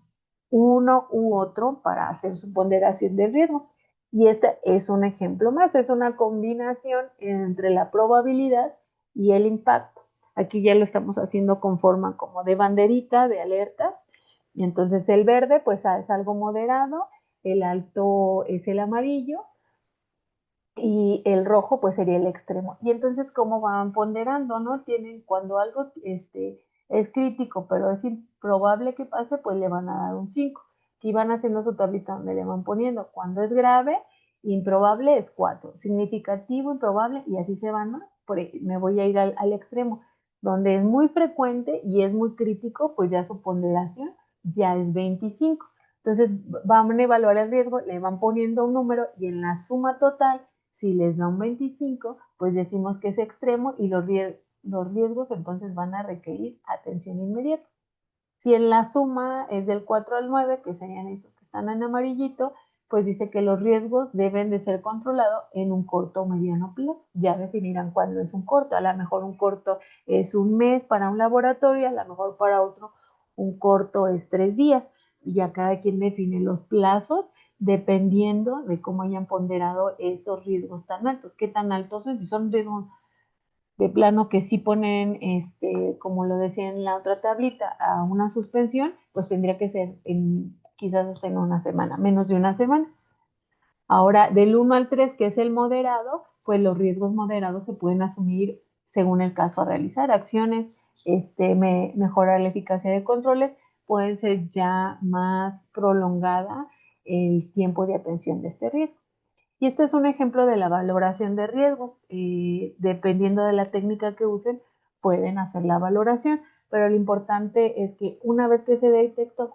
uno u otro para hacer su ponderación de riesgo. Y este es un ejemplo más, es una combinación entre la probabilidad y el impacto. Aquí ya lo estamos haciendo con forma como de banderita, de alertas. Y entonces el verde pues es algo moderado, el alto es el amarillo y el rojo pues sería el extremo. Y entonces cómo van ponderando, ¿no? Tienen cuando algo es crítico, pero es improbable que pase, pues le van a dar un 5. Y van haciendo su tablita donde le van poniendo. Cuando es grave, improbable es 4. Significativo, improbable, y así se van, ¿no? Me voy a ir al extremo. Donde es muy frecuente y es muy crítico, pues ya su ponderación ya es 25. Entonces van a evaluar el riesgo, le van poniendo un número y en la suma total si les da un 25, pues decimos que es extremo y los riesgos entonces van a requerir atención inmediata. Si en la suma es del 4 al 9, que serían esos que están en amarillito, pues dice que los riesgos deben de ser controlados en un corto o mediano plazo. Ya definirán cuándo es un corto. A lo mejor un corto es un mes para un laboratorio, a lo mejor para otro un corto es 3 días. Ya cada quien define los plazos dependiendo de cómo hayan ponderado esos riesgos tan altos. ¿Qué tan altos son? Si son riesgos de plano que sí ponen, como lo decía en la otra tablita, a una suspensión, pues tendría que ser quizás hasta en una semana, menos de una semana. Ahora, del 1 al 3, que es el moderado, pues los riesgos moderados se pueden asumir según el caso a realizar. Acciones, mejorar la eficacia de controles, pueden ser ya más prolongada el tiempo de atención de este riesgo. Y este es un ejemplo de la valoración de riesgos. Dependiendo de la técnica que usen, pueden hacer la valoración, pero lo importante es que una vez que se detecta,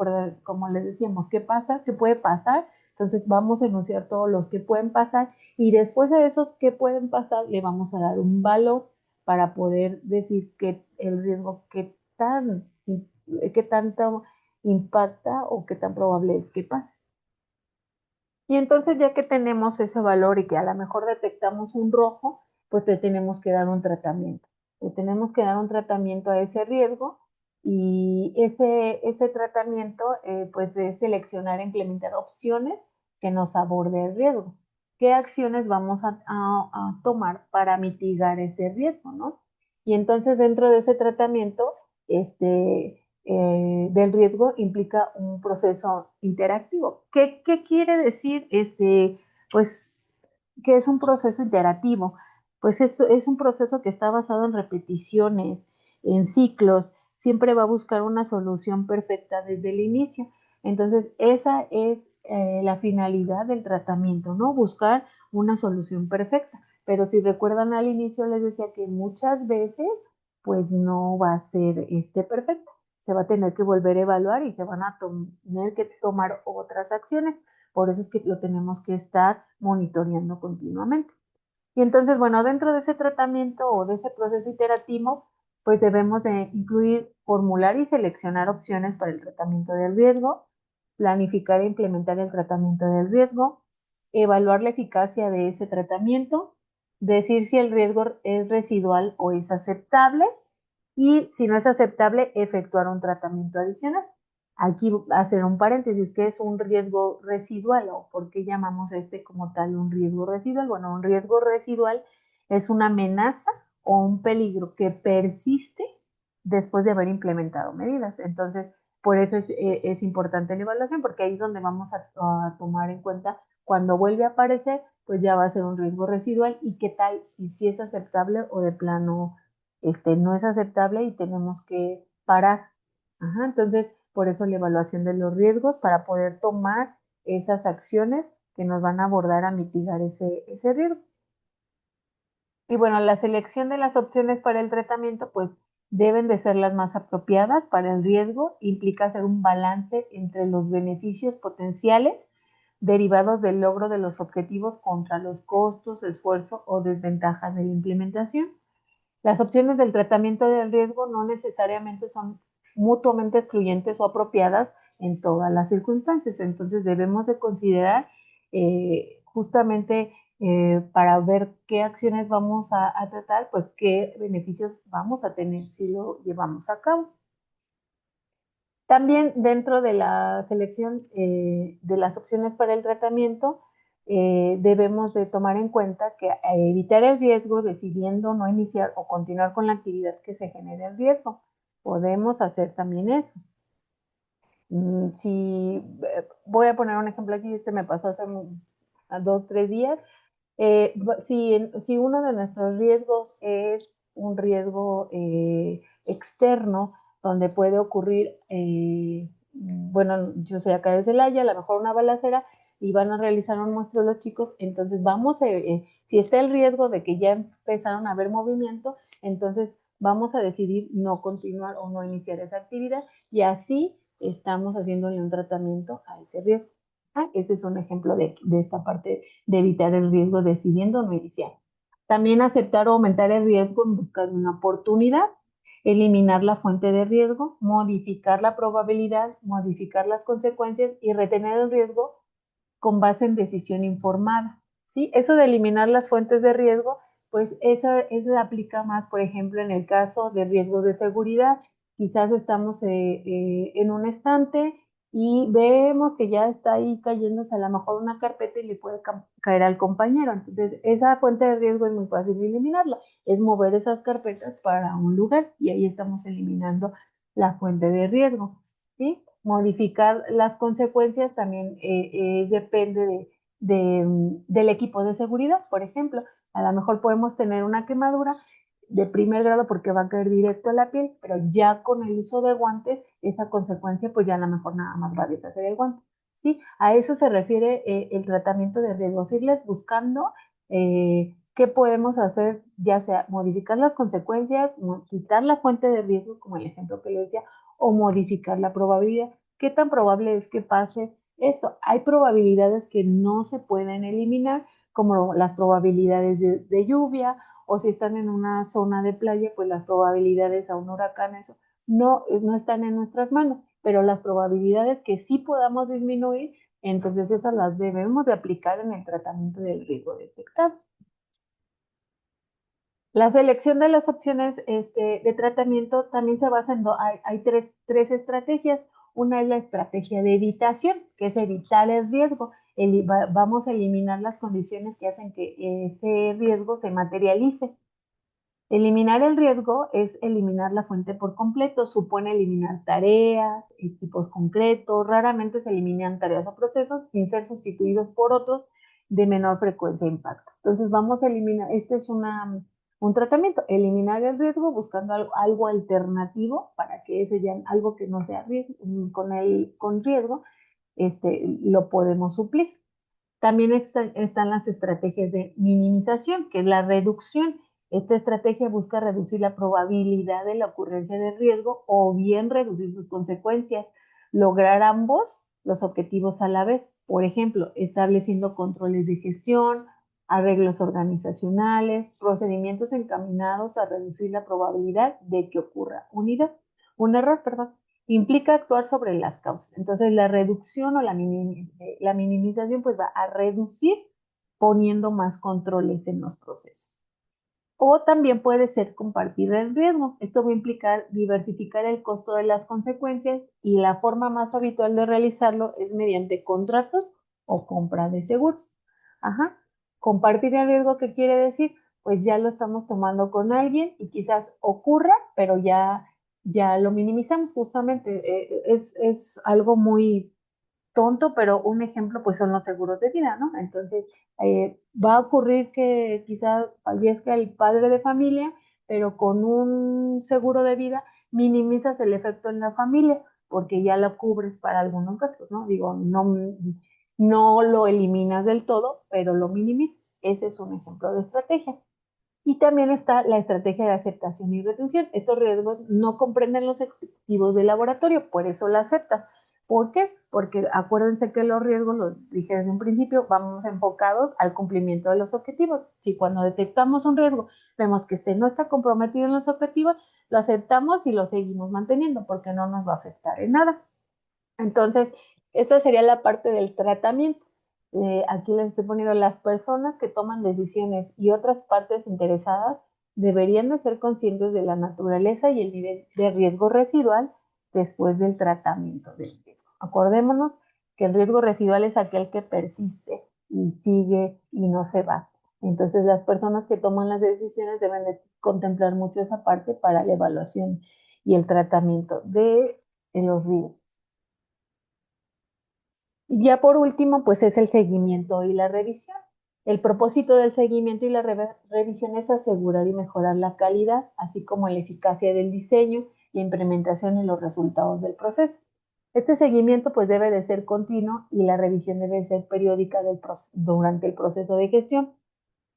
como les decíamos, ¿qué pasa? ¿Qué puede pasar? Entonces vamos a enunciar todos los que pueden pasar y después de esos que pueden pasar le vamos a dar un valor para poder decir que el riesgo, qué tanto impacta o qué tan probable es que pase. Y entonces ya que tenemos ese valor y que a lo mejor detectamos un rojo, pues le tenemos que dar un tratamiento. Le tenemos que dar un tratamiento a ese riesgo y ese tratamiento pues es seleccionar e implementar opciones que nos aborde el riesgo. ¿Qué acciones vamos a tomar para mitigar ese riesgo, no? Y entonces dentro de ese tratamiento, del riesgo implica un proceso interactivo. ¿Qué quiere decir pues, que es un proceso iterativo? Pues es un proceso que está basado en repeticiones, en ciclos, siempre va a buscar una solución perfecta desde el inicio. Entonces, esa es la finalidad del tratamiento, ¿no? Buscar una solución perfecta. Pero si recuerdan al inicio les decía que muchas veces pues no va a ser perfecta. Se va a tener que volver a evaluar y se van a tener que tomar otras acciones. Por eso es que lo tenemos que estar monitoreando continuamente. Y entonces, bueno, dentro de ese tratamiento o de ese proceso iterativo, pues debemos de incluir, formular y seleccionar opciones para el tratamiento del riesgo, planificar e implementar el tratamiento del riesgo, evaluar la eficacia de ese tratamiento, decir si el riesgo es residual o es aceptable y si no es aceptable, efectuar un tratamiento adicional. Aquí hacer un paréntesis, ¿qué es un riesgo residual o por qué llamamos como tal un riesgo residual? Bueno, un riesgo residual es una amenaza o un peligro que persiste después de haber implementado medidas. Entonces, por eso es importante la evaluación, porque ahí es donde vamos a tomar en cuenta cuando vuelve a aparecer, pues ya va a ser un riesgo residual y qué tal si es aceptable o de plano no es aceptable y tenemos que parar. Ajá, entonces, por eso la evaluación de los riesgos para poder tomar esas acciones que nos van a abordar a mitigar ese riesgo. Y bueno, la selección de las opciones para el tratamiento, pues deben de ser las más apropiadas para el riesgo, implica hacer un balance entre los beneficios potenciales derivados del logro de los objetivos contra los costos, esfuerzo o desventajas de la implementación. Las opciones del tratamiento del riesgo no necesariamente son mutuamente excluyentes o apropiadas en todas las circunstancias. Entonces debemos de considerar justamente para ver qué acciones vamos a tratar, pues qué beneficios vamos a tener si lo llevamos a cabo. También dentro de la selección de las opciones para el tratamiento, debemos de tomar en cuenta que evitar el riesgo decidiendo no iniciar o continuar con la actividad que se genere el riesgo. Podemos hacer también eso. Si voy a poner un ejemplo aquí, me pasó hace 2 o 3 días. Si uno de nuestros riesgos es un riesgo externo, donde puede ocurrir, bueno, yo soy acá de Celaya, a lo mejor una balacera, y van a realizar un muestreo los chicos, entonces si está el riesgo de que ya empezaron a haber movimiento, entonces vamos a decidir no continuar o no iniciar esa actividad, y así estamos haciéndole un tratamiento a ese riesgo. Ese es un ejemplo de esta parte de evitar el riesgo decidiendo no iniciar. También aceptar o aumentar el riesgo en busca de una oportunidad, eliminar la fuente de riesgo, modificar la probabilidad, modificar las consecuencias y retener el riesgo con base en decisión informada. ¿Sí? Eso de eliminar las fuentes de riesgo, pues eso aplica más, por ejemplo, en el caso de riesgos de seguridad. Quizás estamos en un estante y vemos que ya está ahí cayéndose a lo mejor una carpeta y le puede caer al compañero. Entonces, esa fuente de riesgo es muy fácil de eliminarla. Es mover esas carpetas para un lugar y ahí estamos eliminando la fuente de riesgo. ¿Sí? Modificar las consecuencias también depende del equipo de seguridad. Por ejemplo, a lo mejor podemos tener una quemadura de primer grado porque va a caer directo a la piel, pero ya con el uso de guantes, esa consecuencia pues ya a lo mejor nada más va a deshacer el guante. ¿Sí? A eso se refiere el tratamiento de riesgos, irles buscando qué podemos hacer, ya sea modificar las consecuencias, quitar la fuente de riesgo, como el ejemplo que les decía, o modificar la probabilidad. ¿Qué tan probable es que pase esto. Hay probabilidades que no se pueden eliminar, como las probabilidades de lluvia, o si están en una zona de playa, pues las probabilidades a un huracán, eso no están en nuestras manos, pero las probabilidades que sí podamos disminuir, entonces esas las debemos de aplicar en el tratamiento del riesgo detectado. La selección de las opciones de tratamiento también se basa en, hay tres estrategias. Una es la estrategia de evitación, que es evitar el riesgo. Vamos a eliminar las condiciones que hacen que ese riesgo se materialice. Eliminar el riesgo es eliminar la fuente por completo, supone eliminar tareas, equipos concretos, raramente se eliminan tareas o procesos sin ser sustituidos por otros de menor frecuencia e impacto. Entonces vamos a eliminar, este es un tratamiento, eliminar el riesgo buscando algo alternativo para que eso ya, algo que no sea riesgo, con riesgo, lo podemos suplir. También están las estrategias de minimización, que es la reducción. Esta estrategia busca reducir la probabilidad de la ocurrencia de riesgo o bien reducir sus consecuencias, lograr ambos los objetivos a la vez. Por ejemplo, estableciendo controles de gestión, arreglos organizacionales, procedimientos encaminados a reducir la probabilidad de que ocurra un error, perdón. Implica actuar sobre las causas. Entonces, la reducción o la minimización pues va a reducir poniendo más controles en los procesos. O también puede ser compartir el riesgo. Esto va a implicar diversificar el costo de las consecuencias y la forma más habitual de realizarlo es mediante contratos o compra de seguros. Ajá. Compartir el riesgo, ¿qué quiere decir? Pues ya lo estamos tomando con alguien y quizás ocurra, pero ya lo minimizamos justamente. Es algo muy tonto, pero un ejemplo pues son los seguros de vida, ¿no? Entonces, va a ocurrir que quizá fallezca el padre de familia, pero con un seguro de vida minimizas el efecto en la familia, porque ya lo cubres para algunos gastos, ¿no? Digo, no lo eliminas del todo, pero lo minimizas. Ese es un ejemplo de estrategia. Y también está la estrategia de aceptación y retención. Estos riesgos no comprenden los objetivos del laboratorio, por eso la aceptas. ¿Por qué? Porque acuérdense que los riesgos, los dije desde un principio, vamos enfocados al cumplimiento de los objetivos. Si cuando detectamos un riesgo vemos que no está comprometido en los objetivos, lo aceptamos y lo seguimos manteniendo porque no nos va a afectar en nada. Entonces, esta sería la parte del tratamiento. Aquí les estoy poniendo las personas que toman decisiones y otras partes interesadas deberían de ser conscientes de la naturaleza y el nivel de riesgo residual después del tratamiento del riesgo. Acordémonos que el riesgo residual es aquel que persiste y sigue y no se va. Entonces, las personas que toman las decisiones deben de contemplar mucho esa parte para la evaluación y el tratamiento de los riesgos. Y ya por último, pues es el seguimiento y la revisión. El propósito del seguimiento y la revisión es asegurar y mejorar la calidad, así como la eficacia del diseño, la implementación y los resultados del proceso. Este seguimiento pues debe de ser continuo y la revisión debe ser periódica durante el proceso de gestión.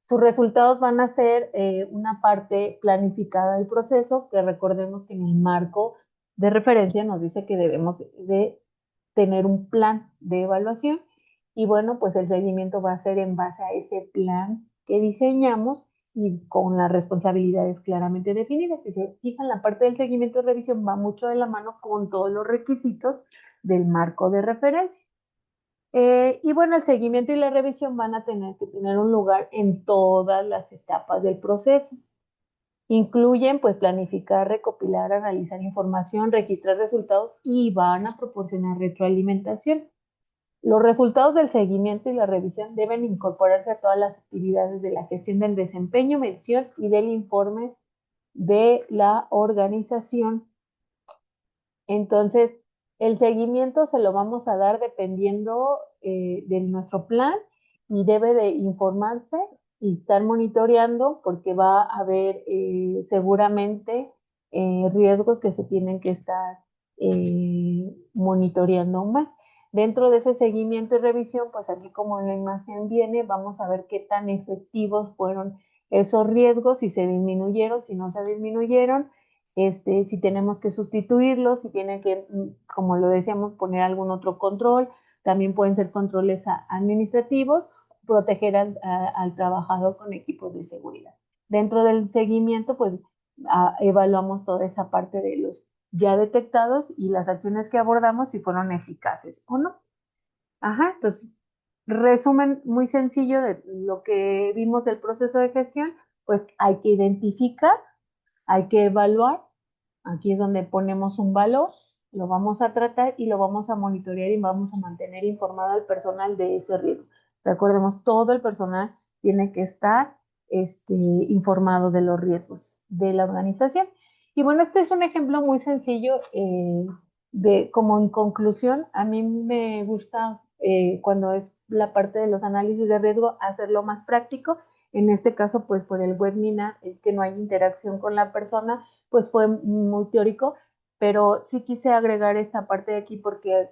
Sus resultados van a ser una parte planificada del proceso, que recordemos que en el marco de referencia nos dice que debemos de tener un plan de evaluación y bueno, pues el seguimiento va a ser en base a ese plan que diseñamos y con las responsabilidades claramente definidas. Si se fijan, la parte del seguimiento de revisión va mucho de la mano con todos los requisitos del marco de referencia. Y bueno, el seguimiento y la revisión van a tener que tener un lugar en todas las etapas del proceso. Incluyen pues planificar, recopilar, analizar información, registrar resultados y van a proporcionar retroalimentación. Los resultados del seguimiento y la revisión deben incorporarse a todas las actividades de la gestión del desempeño, medición y del informe de la organización. Entonces, el seguimiento se lo vamos a dar dependiendo de nuestro plan y debe de informarse y estar monitoreando porque va a haber seguramente riesgos que se tienen que estar monitoreando más. Dentro de ese seguimiento y revisión, pues aquí como en la imagen viene, vamos a ver qué tan efectivos fueron esos riesgos, si se disminuyeron, si no se disminuyeron, si tenemos que sustituirlos, si tienen que, como lo decíamos, poner algún otro control, también pueden ser controles administrativos, proteger al trabajador con equipos de seguridad. Dentro del seguimiento, pues evaluamos toda esa parte de los ya detectados y las acciones que abordamos si fueron eficaces o no. Ajá, entonces, resumen muy sencillo de lo que vimos del proceso de gestión, pues hay que identificar, hay que evaluar, aquí es donde ponemos un valor, lo vamos a tratar y lo vamos a monitorear y vamos a mantener informado al personal de ese riesgo. Recordemos, todo el personal tiene que estar informado de los riesgos de la organización. Y bueno, este es un ejemplo muy sencillo de como en conclusión, a mí me gusta cuando es la parte de los análisis de riesgo hacerlo más práctico. En este caso, pues por el webinar, que no hay interacción con la persona, pues fue muy teórico, pero sí quise agregar esta parte de aquí porque,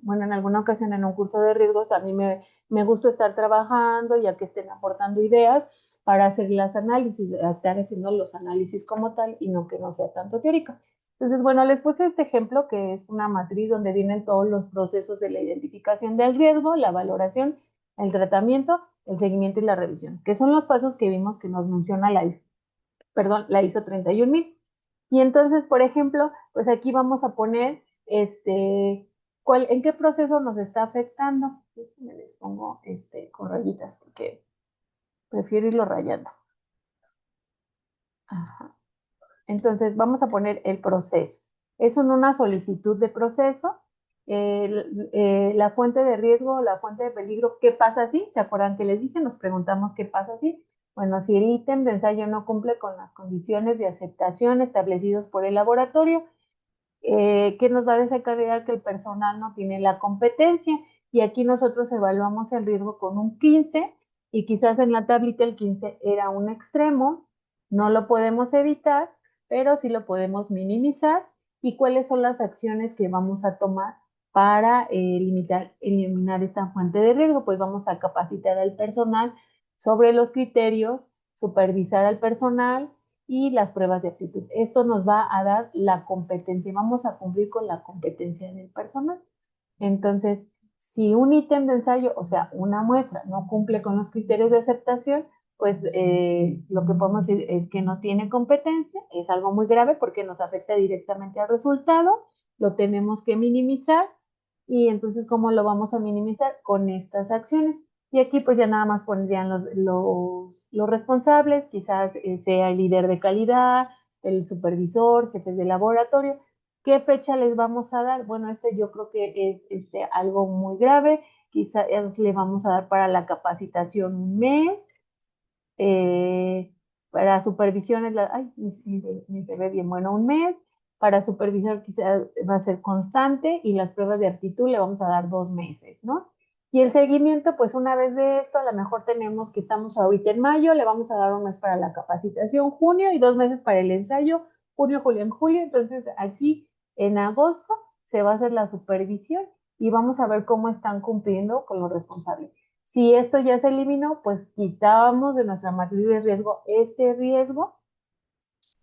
bueno, en alguna ocasión en un curso de riesgos a mí me gusta estar trabajando, ya que estén aportando ideas para hacer los análisis, estar haciendo los análisis como tal y no que no sea tanto teórico. Entonces, bueno, les puse este ejemplo que es una matriz donde vienen todos los procesos de la identificación del riesgo, la valoración, el tratamiento, el seguimiento y la revisión, que son los pasos que vimos que nos menciona la ISO 31000. Y entonces, por ejemplo, pues aquí vamos a poner en qué proceso nos está afectando. Me les pongo con rayitas porque prefiero irlo rayando. Ajá. Entonces, vamos a poner el proceso. Es una solicitud de proceso. La fuente de riesgo, la fuente de peligro, ¿qué pasa si? ¿Se acuerdan que les dije? Nos preguntamos qué pasa si. Bueno, si el ítem de ensayo no cumple con las condiciones de aceptación establecidos por el laboratorio, que nos va a desencadenar que el personal no tiene la competencia. Y aquí nosotros evaluamos el riesgo con un 15 y quizás en la tablita el 15 era un extremo, no lo podemos evitar, pero sí lo podemos minimizar. ¿Y cuáles son las acciones que vamos a tomar para eliminar esta fuente de riesgo? Pues vamos a capacitar al personal sobre los criterios, supervisar al personal, y las pruebas de aptitud. Esto nos va a dar la competencia, vamos a cumplir con la competencia del personal. Entonces, si un ítem de ensayo, o sea, una muestra, no cumple con los criterios de aceptación, pues lo que podemos decir es que no tiene competencia, es algo muy grave porque nos afecta directamente al resultado, lo tenemos que minimizar y entonces, ¿cómo lo vamos a minimizar? Con estas acciones. Y aquí pues ya nada más pondrían los responsables, quizás sea el líder de calidad, el supervisor, jefes de laboratorio. ¿Qué fecha les vamos a dar? Bueno, esto yo creo que es algo muy grave. Quizás le vamos a dar para la capacitación un mes, para supervisiones, ay, ni se ve bien, bueno, un mes. Para supervisor quizás va a ser constante y las pruebas de aptitud le vamos a dar 2 meses, ¿no? Y el seguimiento, pues una vez de esto, a lo mejor tenemos que estamos ahorita en mayo, le vamos a dar un mes para la capacitación, junio y 2 meses para el ensayo, junio, julio, en julio. Entonces aquí en agosto se va a hacer la supervisión y vamos a ver cómo están cumpliendo con los responsables. Si esto ya se eliminó, pues quitamos de nuestra matriz de riesgo este riesgo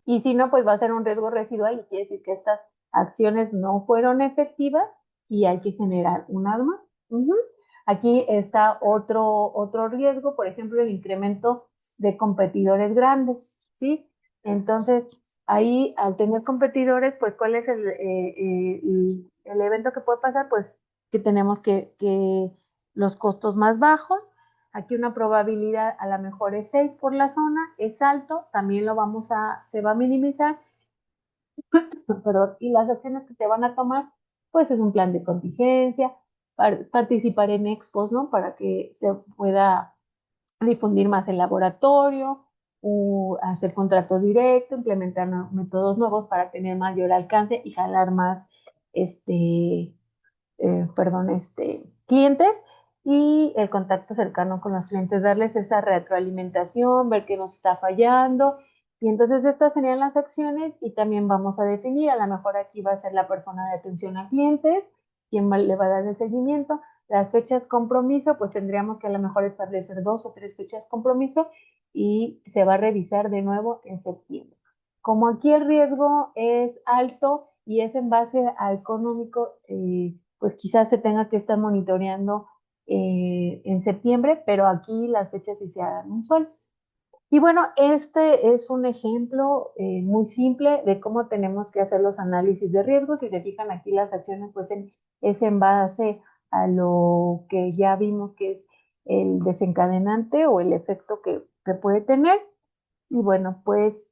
y si no, pues va a ser un riesgo residual y quiere decir que estas acciones no fueron efectivas y hay que generar un arma. Aquí está otro riesgo, por ejemplo, el incremento de competidores grandes, ¿sí? Entonces, ahí al tener competidores, pues, ¿cuál es el evento que puede pasar? Pues que tenemos que los costos más bajos. Aquí una probabilidad a lo mejor es 6 por la zona, es alto, también se va a minimizar, perdón, y las acciones que te van a tomar, pues es un plan de contingencia, participar en expos, ¿no? Para que se pueda difundir más el laboratorio, o hacer contratos directos, implementar métodos nuevos para tener mayor alcance y jalar más clientes y el contacto cercano con los clientes, darles esa retroalimentación, ver qué nos está fallando. Y entonces estas serían las acciones y también vamos a definir, a lo mejor aquí va a ser la persona de atención a clientes, quien le va a dar el seguimiento. Las fechas compromiso, pues tendríamos que a lo mejor establecer 2 o 3 fechas compromiso y se va a revisar de nuevo en septiembre. Como aquí el riesgo es alto y es en base a económico, pues quizás se tenga que estar monitoreando en septiembre, pero aquí las fechas sí se hagan mensuales. Y bueno, este es un ejemplo muy simple de cómo tenemos que hacer los análisis de riesgos. Si se fijan aquí las acciones, pues es en base a lo que ya vimos que es el desencadenante o el efecto que puede tener. Y bueno, pues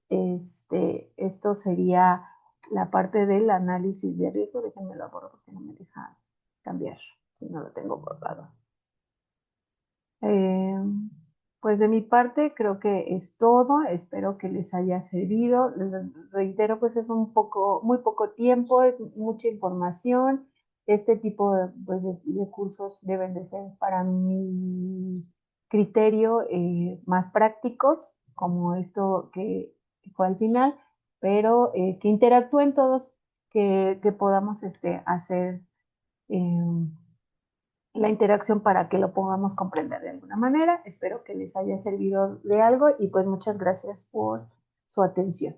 esto sería la parte del análisis de riesgo. Déjenme lo borro porque no me deja cambiar si no lo tengo borrado. Eh, pues de mi parte creo que es todo. Espero que les haya servido. Les reitero, pues es muy poco tiempo, es mucha información. Este tipo pues, de cursos deben de ser para mi criterio más prácticos, como esto que fue al final, pero que interactúen todos, que podamos hacer la interacción para que lo podamos comprender de alguna manera. Espero que les haya servido de algo y pues muchas gracias por su atención.